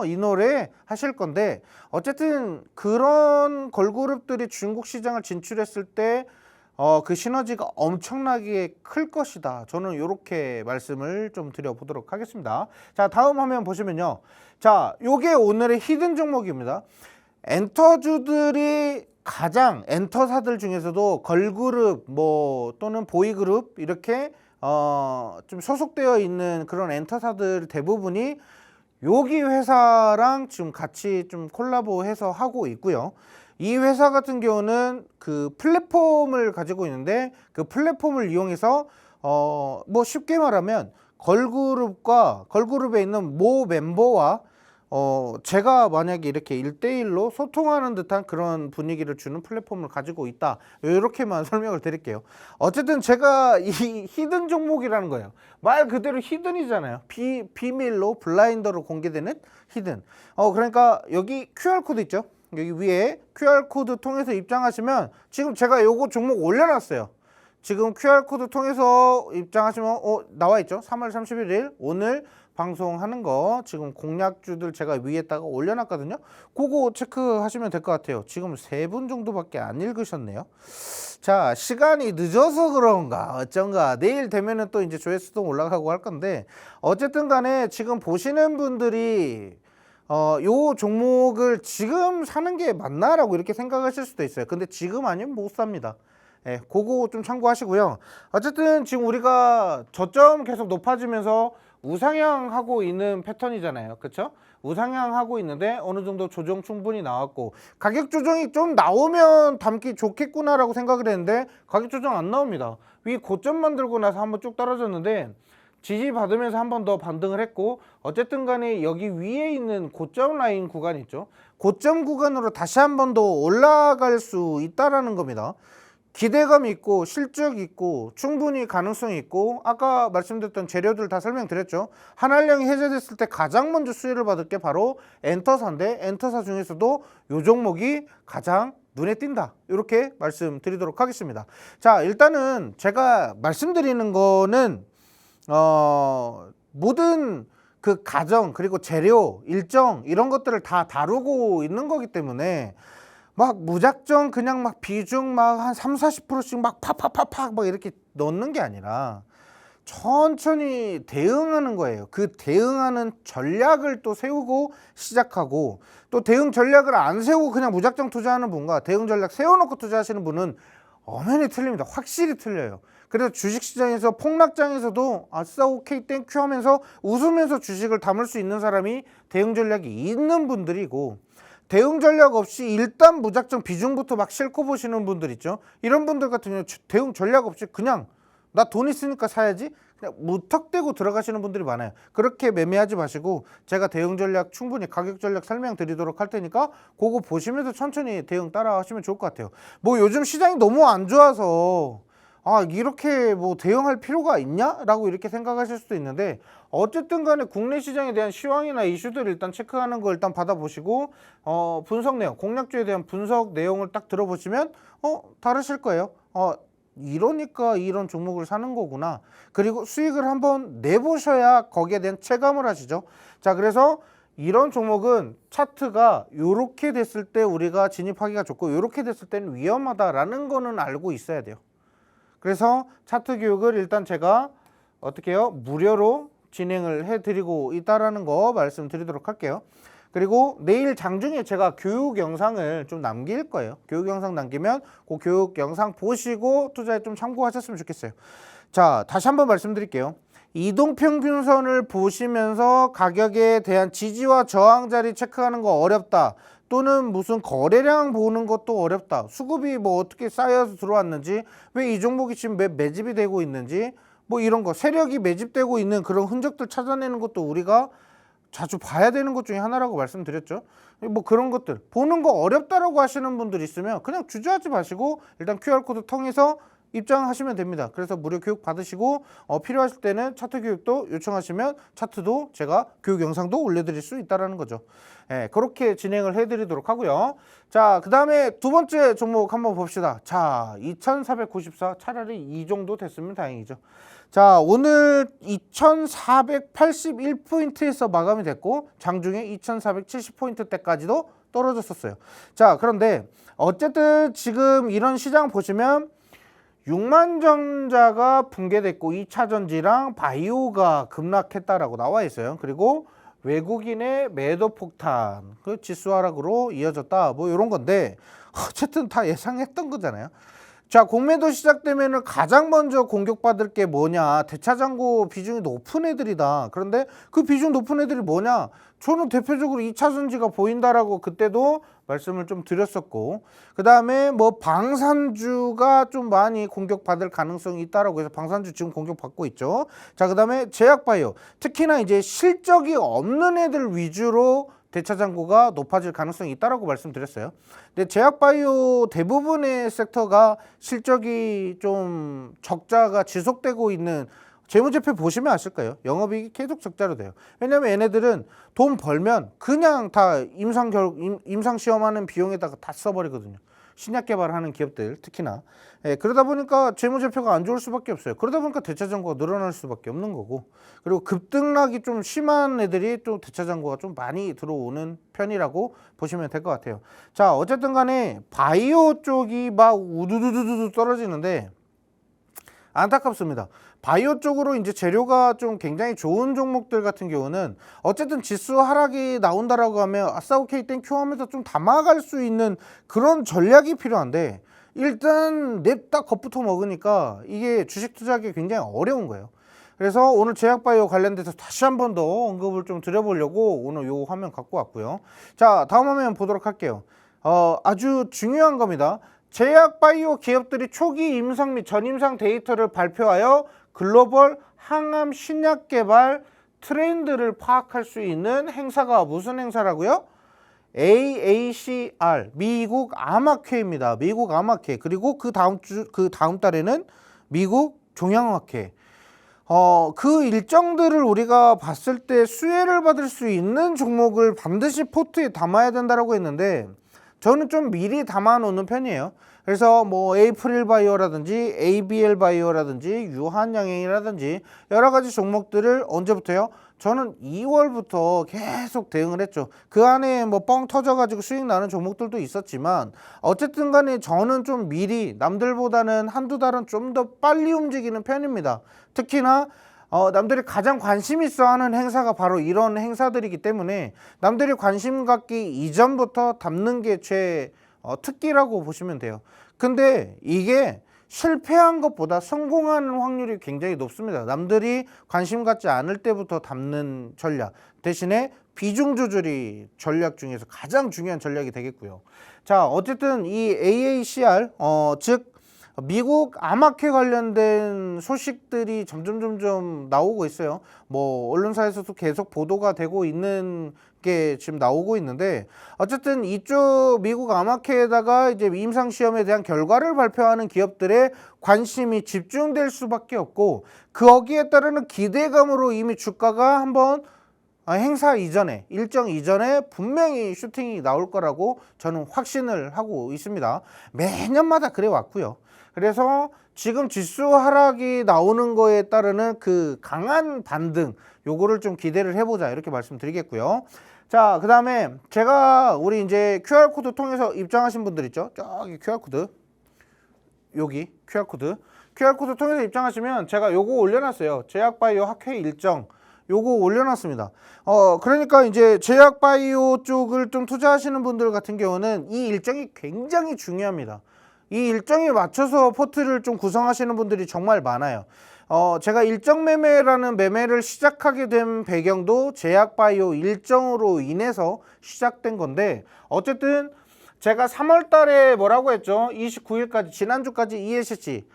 이 노래 하실 건데 어쨌든 그런 걸그룹들이 중국 시장을 진출했을 때 그 시너지가 엄청나게 클 것이다. 저는 이렇게 말씀을 좀 드려보도록 하겠습니다. 자, 다음 화면 보시면요. 자, 요게 오늘의 히든 종목입니다. 엔터주들이 가장 엔터사들 중에서도 걸그룹 뭐 또는 보이그룹 이렇게 좀 소속되어 있는 그런 엔터사들 대부분이 여기 회사랑 지금 같이 좀 콜라보해서 하고 있고요. 이 회사 같은 경우는 그 플랫폼을 가지고 있는데 그 플랫폼을 이용해서 뭐 쉽게 말하면 걸그룹에 있는 모 멤버와 제가 만약에 이렇게 1대1로 소통하는 듯한 그런 분위기를 주는 플랫폼을 가지고 있다. 이렇게만 설명을 드릴게요. 어쨌든 제가 이 히든 종목이라는 거예요. 말 그대로 히든이잖아요. 비밀로 블라인더로 공개되는 히든. 그러니까 여기 QR코드 있죠? 여기 위에 QR코드 통해서 입장하시면 지금 제가 요거 종목 올려놨어요. 지금 QR코드 통해서 입장하시면 나와 있죠? 3월 31일 오늘 방송하는 거 지금 공략주들 제가 위에다가 올려놨거든요. 그거 체크하시면 될 것 같아요. 지금 3분 정도밖에 안 읽으셨네요. 자, 시간이 늦어서 그런가 어쩐가 내일 되면은 또 이제 조회수도 올라가고 할 건데 어쨌든 간에 지금 보시는 분들이 요 종목을 지금 사는 게 맞나라고 이렇게 생각하실 수도 있어요. 근데 지금 아니면 못 삽니다. 그거 좀 참고하시고요. 어쨌든 지금 우리가 저점 계속 높아지면서 우상향하고 있는 패턴이잖아요. 그렇죠? 우상향하고 있는데 어느 정도 조정 충분히 나왔고 가격 조정이 좀 나오면 담기 좋겠구나라고 생각을 했는데 가격 조정 안 나옵니다. 위 고점 만들고 나서 한번 쭉 떨어졌는데 지지받으면서 한 번 더 반등을 했고 어쨌든 간에 여기 위에 있는 고점 라인 구간 있죠. 고점 구간으로 다시 한 번 더 올라갈 수 있다라는 겁니다. 기대감 있고 실적 있고 충분히 가능성이 있고 아까 말씀드렸던 재료들 다 설명드렸죠. 한알령이 해제됐을 때 가장 먼저 수혜를 받을 게 바로 엔터사인데 엔터사 중에서도 요 종목이 가장 눈에 띈다. 이렇게 말씀드리도록 하겠습니다. 자, 일단은 제가 말씀드리는 거는 모든 그 가정 그리고 재료 일정 이런 것들을 다 다루고 있는 거기 때문에 막 무작정 그냥 막 비중 막 한 30-40%씩 막 팍팍팍팍 막 이렇게 넣는 게 아니라 천천히 대응하는 거예요. 그 대응하는 전략을 또 세우고 시작하고, 또 대응 전략을 안 세우고 그냥 무작정 투자하는 분과 대응 전략 세워놓고 투자하시는 분은 엄연히 틀립니다. 확실히 틀려요. 그래서 주식시장에서 폭락장에서도 아싸 오케이 땡큐 하면서 웃으면서 주식을 담을 수 있는 사람이 대응 전략이 있는 분들이고, 대응 전략 없이 일단 무작정 비중부터 막 싣고 보시는 분들 있죠. 이런 분들 같은 경우는 대응 전략 없이 그냥 나 돈 있으니까 사야지 그냥 무턱대고 들어가시는 분들이 많아요. 그렇게 매매하지 마시고 제가 대응 전략 충분히 가격 전략 설명드리도록 할 테니까 그거 보시면서 천천히 대응 따라 하시면 좋을 것 같아요. 뭐 요즘 시장이 너무 안 좋아서 이렇게 뭐 대응할 필요가 있냐? 라고 이렇게 생각하실 수도 있는데, 어쨌든 간에 국내 시장에 대한 시황이나 이슈들을 일단 체크하는 거 일단 받아보시고 분석 내용, 공략주에 대한 분석 내용을 딱 들어보시면 다르실 거예요. 이러니까 이런 종목을 사는 거구나. 그리고 수익을 한번 내보셔야 거기에 대한 체감을 하시죠. 자, 그래서 이런 종목은 차트가 요렇게 됐을 때 우리가 진입하기가 좋고 요렇게 됐을 때는 위험하다라는 거는 알고 있어야 돼요. 그래서 차트 교육을 일단 제가 어떻게 해요? 무료로 진행을 해드리고 있다라는 거 말씀드리도록 할게요. 그리고 내일 장중에 제가 교육 영상을 좀 남길 거예요. 교육 영상 남기면 그 교육 영상 보시고 투자에 좀 참고하셨으면 좋겠어요. 자, 다시 한번 말씀드릴게요. 이동평균선을 보시면서 가격에 대한 지지와 저항 자리 체크하는 거 어렵다. 또는 무슨 거래량 보는 것도 어렵다. 수급이 뭐 어떻게 쌓여서 들어왔는지, 왜 이 종목이 지금 매집이 되고 있는지, 뭐 이런 거 세력이 매집되고 있는 그런 흔적들 찾아내는 것도 우리가 자주 봐야 되는 것 중에 하나라고 말씀드렸죠. 뭐 그런 것들 보는 거 어렵다라고 하시는 분들 있으면 그냥 주저하지 마시고 일단 QR코드 통해서 입장하시면 됩니다. 그래서 무료 교육 받으시고 필요하실 때는 차트 교육도 요청하시면 차트도 제가 교육 영상도 올려드릴 수 있다는 거죠. 그렇게 진행을 해드리도록 하고요. 자, 그 다음에 두 번째 종목 한번 봅시다. 자, 2494 차라리 이 정도 됐으면 다행이죠. 자, 오늘 2481포인트에서 마감이 됐고 장중에 2470포인트대까지도 떨어졌었어요. 자, 그런데 어쨌든 지금 이런 시장 보시면 6만전자가 붕괴됐고 2차전지랑 바이오가 급락했다라고 나와 있어요. 그리고 외국인의 매도 폭탄, 그 지수 하락으로 이어졌다. 뭐 이런 건데 어쨌든 다 예상했던 거잖아요. 자, 공매도 시작되면 가장 먼저 공격받을 게 뭐냐? 대차장고 비중이 높은 애들이다. 그런데 그 비중 높은 애들이 뭐냐? 저는 대표적으로 2차전지가 보인다라고 그때도 말씀을 좀 드렸었고, 그 다음에 뭐 방산주가 좀 많이 공격받을 가능성이 있다라고 해서 방산주 지금 공격받고 있죠. 자, 그 다음에 제약바이오, 특히나 이제 실적이 없는 애들 위주로 대차장고가 높아질 가능성이 있다라고 말씀드렸어요. 근데 제약바이오 대부분의 섹터가 실적이 좀 적자가 지속되고 있는, 재무제표 보시면 아실 거예요. 영업이익이 계속 적자로 돼요. 왜냐면 얘네들은 돈 벌면 그냥 다 임상시험하는 비용에다가 다 써버리거든요. 신약 개발하는 기업들 특히나. 그러다 보니까 재무제표가 안 좋을 수밖에 없어요. 그러다 보니까 대차장고가 늘어날 수밖에 없는 거고, 그리고 급등락이 좀 심한 애들이 또 대차장고가 좀 많이 들어오는 편이라고 보시면 될 것 같아요. 자, 어쨌든 간에 바이오 쪽이 막 우두두두두 떨어지는데 안타깝습니다. 바이오 쪽으로 이제 재료가 좀 굉장히 좋은 종목들 같은 경우는 어쨌든 지수 하락이 나온다라고 하면 아싸 오케이 땡큐 하면서 좀 담아갈 수 있는 그런 전략이 필요한데, 일단 냅다 겁부터 먹으니까 이게 주식 투자하기 굉장히 어려운 거예요. 그래서 오늘 제약바이오 관련돼서 다시 한 번 더 언급을 좀 드려보려고 오늘 요 화면 갖고 왔고요. 자, 다음 화면 보도록 할게요. 아주 중요한 겁니다. 제약바이오 기업들이 초기 임상 및 전임상 데이터를 발표하여 글로벌 항암 신약 개발 트렌드를 파악할 수 있는 행사가 무슨 행사라고요? AACR 미국 암학회입니다. 미국 암학회. 그리고 그 다음 달에는 미국 종양학회. 그 일정들을 우리가 봤을 때 수혜를 받을 수 있는 종목을 반드시 포트에 담아야 된다라고 했는데 저는 좀 미리 담아 놓는 편이에요. 그래서 뭐 에이프릴 바이오라든지 ABL 바이오라든지 유한양행이라든지 여러 가지 종목들을 언제부터요? 저는 2월부터 계속 대응을 했죠. 그 안에 뭐 뻥 터져가지고 수익 나는 종목들도 있었지만 어쨌든 간에 저는 좀 미리 남들보다는 한두 달은 좀 더 빨리 움직이는 편입니다. 특히나 남들이 가장 관심 있어 하는 행사가 바로 이런 행사들이기 때문에 남들이 관심 갖기 이전부터 담는 게 제 특기라고 보시면 돼요. 근데 이게 실패한 것보다 성공하는 확률이 굉장히 높습니다. 남들이 관심 갖지 않을 때부터 담는 전략 대신에 비중 조절이 전략 중에서 가장 중요한 전략이 되겠고요. 자, 어쨌든 이 AACR 즉 미국 암학회 관련된 소식들이 점점 나오고 있어요. 뭐 언론사에서도 계속 보도가 되고 있는 게 지금 나오고 있는데 어쨌든 이쪽 미국 암학회에다가 이제 임상 시험에 대한 결과를 발표하는 기업들의 관심이 집중될 수밖에 없고 거기에 따르는 기대감으로 이미 주가가 한번 행사 이전에 일정 이전에 분명히 슈팅이 나올 거라고 저는 확신을 하고 있습니다. 매년마다 그래 왔고요. 그래서 지금 지수 하락이 나오는 거에 따르는 그 강한 반등 요거를 좀 기대를 해보자 이렇게 말씀드리겠고요. 자, 그 다음에 제가 우리 이제 QR코드 통해서 입장하신 분들 있죠. 저기 QR코드 여기 QR코드 통해서 입장하시면 제가 요거 올려놨어요. 제약바이오 학회 일정 요거 올려놨습니다. 그러니까 이제 제약바이오 쪽을 좀 투자하시는 분들 같은 경우는 이 일정이 굉장히 중요합니다. 이 일정에 맞춰서 포트를 좀 구성하시는 분들이 정말 많아요. 제가 일정 매매라는 매매를 시작하게 된 배경도 제약바이오 일정으로 인해서 시작된 건데 어쨌든 제가 3월 달에 뭐라고 했죠? 29일까지 지난주까지 ESC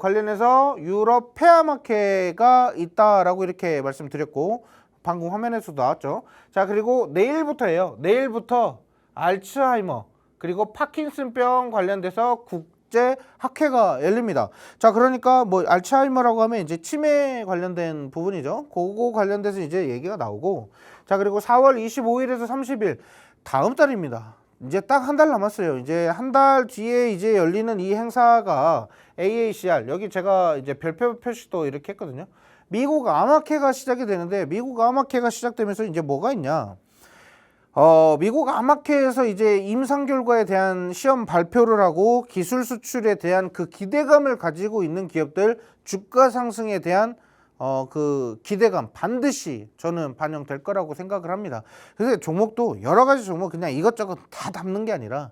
관련해서 유럽 폐암학회가 있다라고 이렇게 말씀드렸고 방금 화면에서도 나왔죠. 자, 그리고 내일부터예요. 내일부터 알츠하이머 그리고 파킨슨병 관련돼서 국제 학회가 열립니다. 자, 그러니까 뭐 알츠하이머라고 하면 이제 치매 관련된 부분이죠. 그거 관련돼서 이제 얘기가 나오고 자, 그리고 4월 25일에서 30일 다음 달입니다. 이제 딱 한 달 남았어요. 이제 한 달 뒤에 이제 열리는 이 행사가 AACR 여기 제가 이제 별표 표시도 이렇게 했거든요. 미국 암학회가 시작이 되는데 미국 암학회가 시작되면서 이제 뭐가 있냐? 미국 암학회에서 이제 임상 결과에 대한 시험 발표를 하고 기술 수출에 대한 그 기대감을 가지고 있는 기업들 주가 상승에 대한 그 기대감 반드시 저는 반영될 거라고 생각을 합니다. 그래서 종목도 여러 가지 종목 그냥 이것저것 다 담는 게 아니라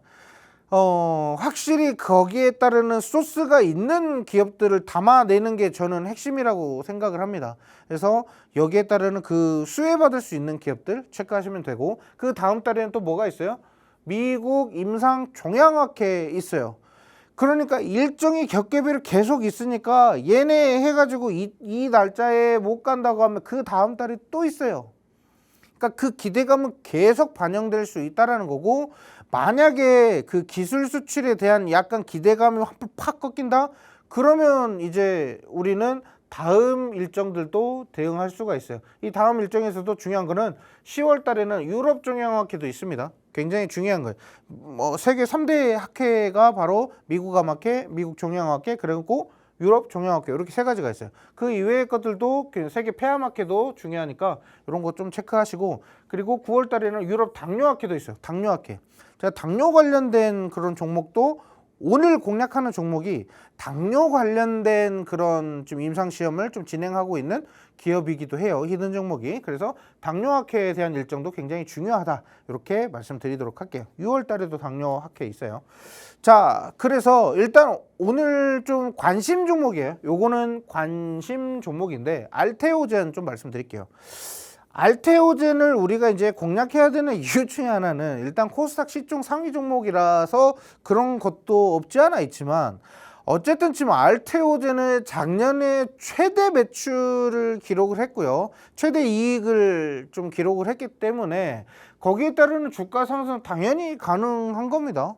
확실히 거기에 따르는 소스가 있는 기업들을 담아내는 게 저는 핵심이라고 생각을 합니다. 그래서 여기에 따르는 그 수혜받을 수 있는 기업들 체크하시면 되고 그 다음 달에는 또 뭐가 있어요? 미국 임상 종양학회 있어요. 그러니까 일정이 겹겹이로 계속 있으니까 얘네 해가지고 이 날짜에 못 간다고 하면 그 다음 달에 또 있어요. 그러니까 그 기대감은 계속 반영될 수 있다라는 거고 만약에 그 기술 수출에 대한 약간 기대감이 팍 꺾인다? 그러면 이제 우리는 다음 일정들도 대응할 수가 있어요. 이 다음 일정에서도 중요한 거는 10월 달에는 유럽 종양학회도 있습니다. 굉장히 중요한 거예요. 세계 3대 학회가 바로 미국 암학회, 미국 종양학회, 그리고 유럽 종양학회 이렇게 세 가지가 있어요. 그 이외의 것들도 세계 폐암학회도 중요하니까 이런 거 좀 체크하시고 그리고 9월 달에는 유럽 당뇨학회도 있어요. 당뇨학회. 제가 당뇨 관련된 그런 종목도 오늘 공략하는 종목이 당뇨 관련된 그런 좀 임상시험을 좀 진행하고 있는 기업이기도 해요. 히든 종목이. 그래서 당뇨학회에 대한 일정도 굉장히 중요하다. 이렇게 말씀드리도록 할게요. 6월 달에도 당뇨학회 있어요. 자, 그래서 일단 오늘 좀 관심 종목이에요. 요거는 관심 종목인데 알테오젠 좀 말씀드릴게요. 알테오젠을 우리가 이제 공략해야 되는 이유 중에 하나는 일단 코스닥 시총 상위 종목이라서 그런 것도 없지 않아 있지만 어쨌든 지금 알테오젠은 작년에 최대 매출을 기록을 했고요. 최대 이익을 좀 기록을 했기 때문에 거기에 따르는 주가 상승 당연히 가능한 겁니다.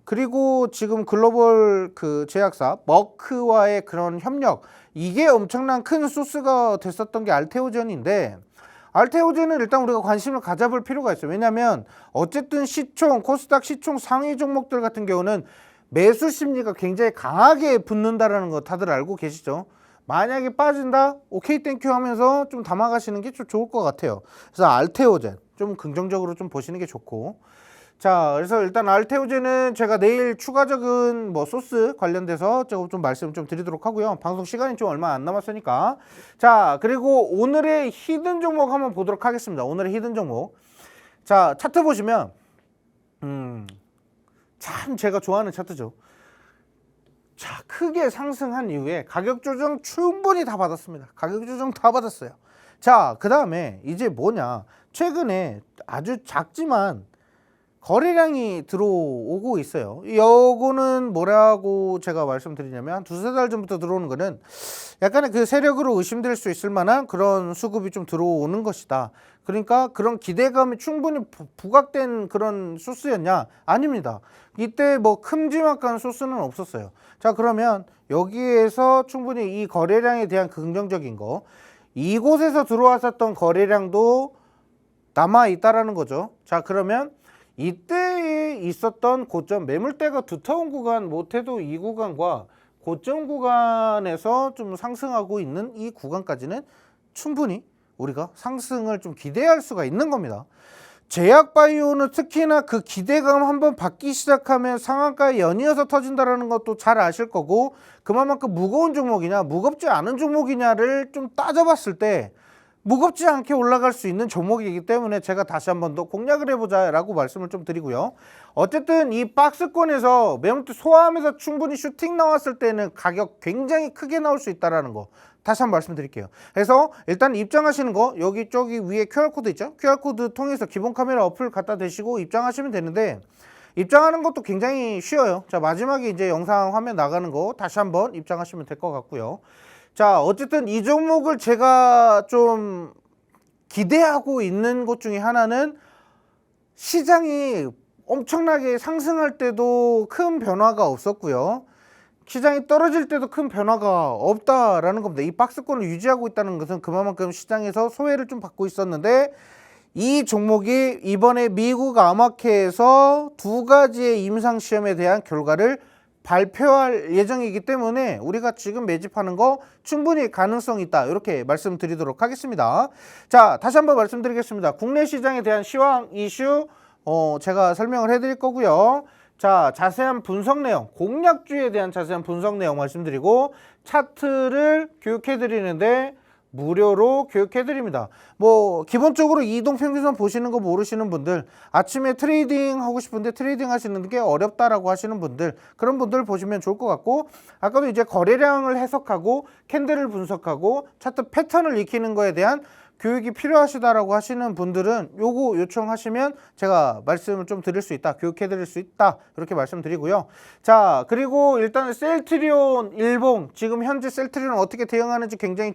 그리고 지금 글로벌 그 제약사 머크와의 그런 협력, 이게 엄청난 큰 소스가 됐었던 게 알테오젠인데, 알테오젠은 일단 우리가 관심을 가져볼 필요가 있어요. 왜냐하면 어쨌든 시총, 코스닥 시총 상위 종목들 같은 경우는 매수 심리가 굉장히 강하게 붙는다라는 거 다들 알고 계시죠? 만약에 빠진다? 오케이 땡큐 하면서 좀 담아가시는 게 좀 좋을 것 같아요. 그래서 알테오젠 좀 긍정적으로 좀 보시는 게 좋고, 자, 그래서 일단 알테오젠은 제가 내일 추가적인 뭐 소스 관련돼서 제가 좀 말씀 좀 드리도록 하고요. 방송 시간이 좀 얼마 안 남았으니까. 자, 그리고 오늘의 히든 종목 한번 보도록 하겠습니다. 오늘의 히든 종목. 자, 차트 보시면 참 제가 좋아하는 차트죠. 자, 크게 상승한 이후에 가격 조정 충분히 다 받았습니다. 가격 조정 다 받았어요. 자, 그 다음에 이제 뭐냐, 최근에 아주 작지만 거래량이 들어오고 있어요. 요거는 뭐라고 제가 말씀드리냐면, 한 두세 달 전부터 들어오는 거는 약간의 그 세력으로 의심될 수 있을 만한 그런 수급이 좀 들어오는 것이다. 그러니까 그런 기대감이 충분히 부각된 그런 소스였냐? 아닙니다. 이때 뭐 큼지막한 소스는 없었어요. 자, 그러면 여기에서 충분히 이 거래량에 대한 긍정적인 거, 이곳에서 들어왔었던 거래량도 남아 있다라는 거죠. 자, 그러면 이때에 있었던 고점, 매물대가 두터운 구간, 못해도 이 구간과 고점 구간에서 좀 상승하고 있는 이 구간까지는 충분히 우리가 상승을 좀 기대할 수가 있는 겁니다. 제약바이오는 특히나 그 기대감 한번 받기 시작하면 상한가에 연이어서 터진다는 것도 잘 아실 거고, 그만큼 무거운 종목이냐 무겁지 않은 종목이냐를 좀 따져봤을 때 무겁지 않게 올라갈 수 있는 종목이기 때문에 제가 다시 한 번 더 공략을 해보자 라고 말씀을 좀 드리고요. 어쨌든 이 박스권에서 매물대 소화하면서 충분히 슈팅 나왔을 때는 가격 굉장히 크게 나올 수 있다는 거 다시 한번 말씀드릴게요. 그래서 일단 입장하시는 거, 여기 저기 위에 QR코드 있죠? QR코드 통해서 기본 카메라 어플 갖다 대시고 입장하시면 되는데, 입장하는 것도 굉장히 쉬워요. 자, 마지막에 이제 영상 화면 나가는 거 다시 한번 입장하시면 될 것 같고요. 자, 어쨌든 이 종목을 제가 좀 기대하고 있는 것 중에 하나는, 시장이 엄청나게 상승할 때도 큰 변화가 없었고요, 시장이 떨어질 때도 큰 변화가 없다라는 겁니다. 이 박스권을 유지하고 있다는 것은 그만큼 시장에서 소외를 좀 받고 있었는데, 이 종목이 이번에 미국 암호화폐에서 두 가지의 임상시험에 대한 결과를 발표할 예정이기 때문에 우리가 지금 매집하는 거 충분히 가능성이 있다, 이렇게 말씀드리도록 하겠습니다. 자, 다시 한번 말씀드리겠습니다. 국내 시장에 대한 시황 이슈 제가 설명을 해드릴 거고요. 자, 자세한 분석 내용, 공략주에 대한 자세한 분석 내용 말씀드리고, 차트를 교육해 드리는데 무료로 교육해 드립니다. 뭐 기본적으로 이동평균선 보시는 거 모르시는 분들, 아침에 트레이딩 하고 싶은데 트레이딩 하시는 게 어렵다라고 하시는 분들, 그런 분들 보시면 좋을 것 같고, 아까도 이제 거래량을 해석하고 캔들을 분석하고 차트 패턴을 익히는 거에 대한 교육이 필요하시다라고 하시는 분들은 요거 요청하시면 제가 말씀을 좀 드릴 수 있다, 교육해 드릴 수 있다, 이렇게 말씀드리고요. 자, 그리고 일단 셀트리온 일봉, 지금 현재 셀트리온 어떻게 대응하는지 굉장히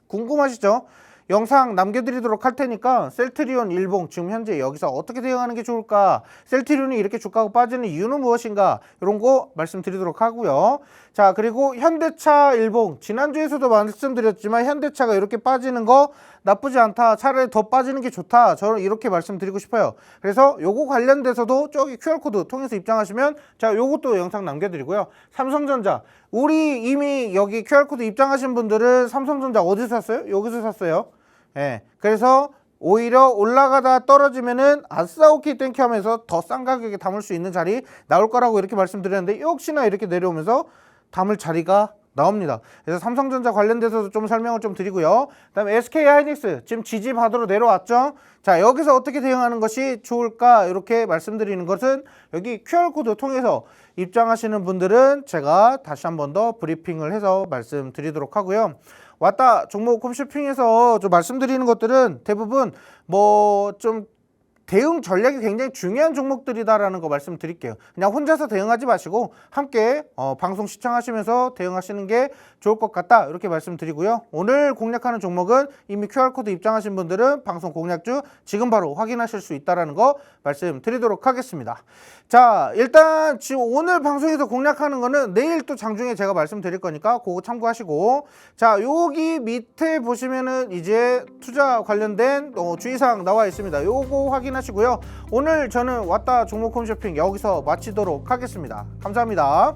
궁금하시죠? 영상 남겨드리도록 할 테니까 셀트리온 일봉 지금 현재 여기서 어떻게 대응하는 게 좋을까, 셀트리온이 이렇게 주가가 빠지는 이유는 무엇인가, 이런 거 말씀드리도록 하고요. 자, 그리고 현대차 일봉, 지난주에서도 말씀드렸지만 현대차가 이렇게 빠지는 거 나쁘지 않다, 차라리 더 빠지는 게 좋다, 저는 이렇게 말씀드리고 싶어요. 그래서 요거 관련돼서도 저기 QR코드 통해서 입장하시면, 자, 요것도 영상 남겨드리고요. 삼성전자, 우리 이미 여기 QR코드 입장하신 분들은 삼성전자 어디서 샀어요? 여기서 샀어요. 예, 그래서 오히려 올라가다 떨어지면은 아싸 오케이 땡큐 하면서 더 싼 가격에 담을 수 있는 자리 나올 거라고 이렇게 말씀드렸는데, 역시나 이렇게 내려오면서 담을 자리가 나옵니다. 그래서 삼성전자 관련돼서도 좀 설명을 좀 드리고요. 그다음에 SK하이닉스 지금 지지 받으러 내려왔죠. 자, 여기서 어떻게 대응하는 것이 좋을까, 이렇게 말씀드리는 것은 여기 QR코드 통해서 입장하시는 분들은 제가 다시 한 번 더 브리핑을 해서 말씀드리도록 하고요. 왔다 종목 홈쇼핑에서 좀 말씀드리는 것들은 대부분 뭐 좀 대응 전략이 굉장히 중요한 종목들이다라는 거 말씀드릴게요. 그냥 혼자서 대응하지 마시고 함께 방송 시청하시면서 대응하시는 게 좋을 것 같다 이렇게 말씀드리고요. 오늘 공략하는 종목은 이미 QR코드 입장하신 분들은 방송 공략주 지금 바로 확인하실 수 있다는 거 말씀드리도록 하겠습니다. 자, 일단 지금 오늘 방송에서 공략하는 거는 내일 또 장중에 제가 말씀드릴 거니까 그거 참고하시고, 자, 여기 밑에 보시면은 이제 투자 관련된 주의사항 나와 있습니다. 요거 확인하시고요. 오늘 저는 왔다 종목 홈쇼핑 여기서 마치도록 하겠습니다. 감사합니다.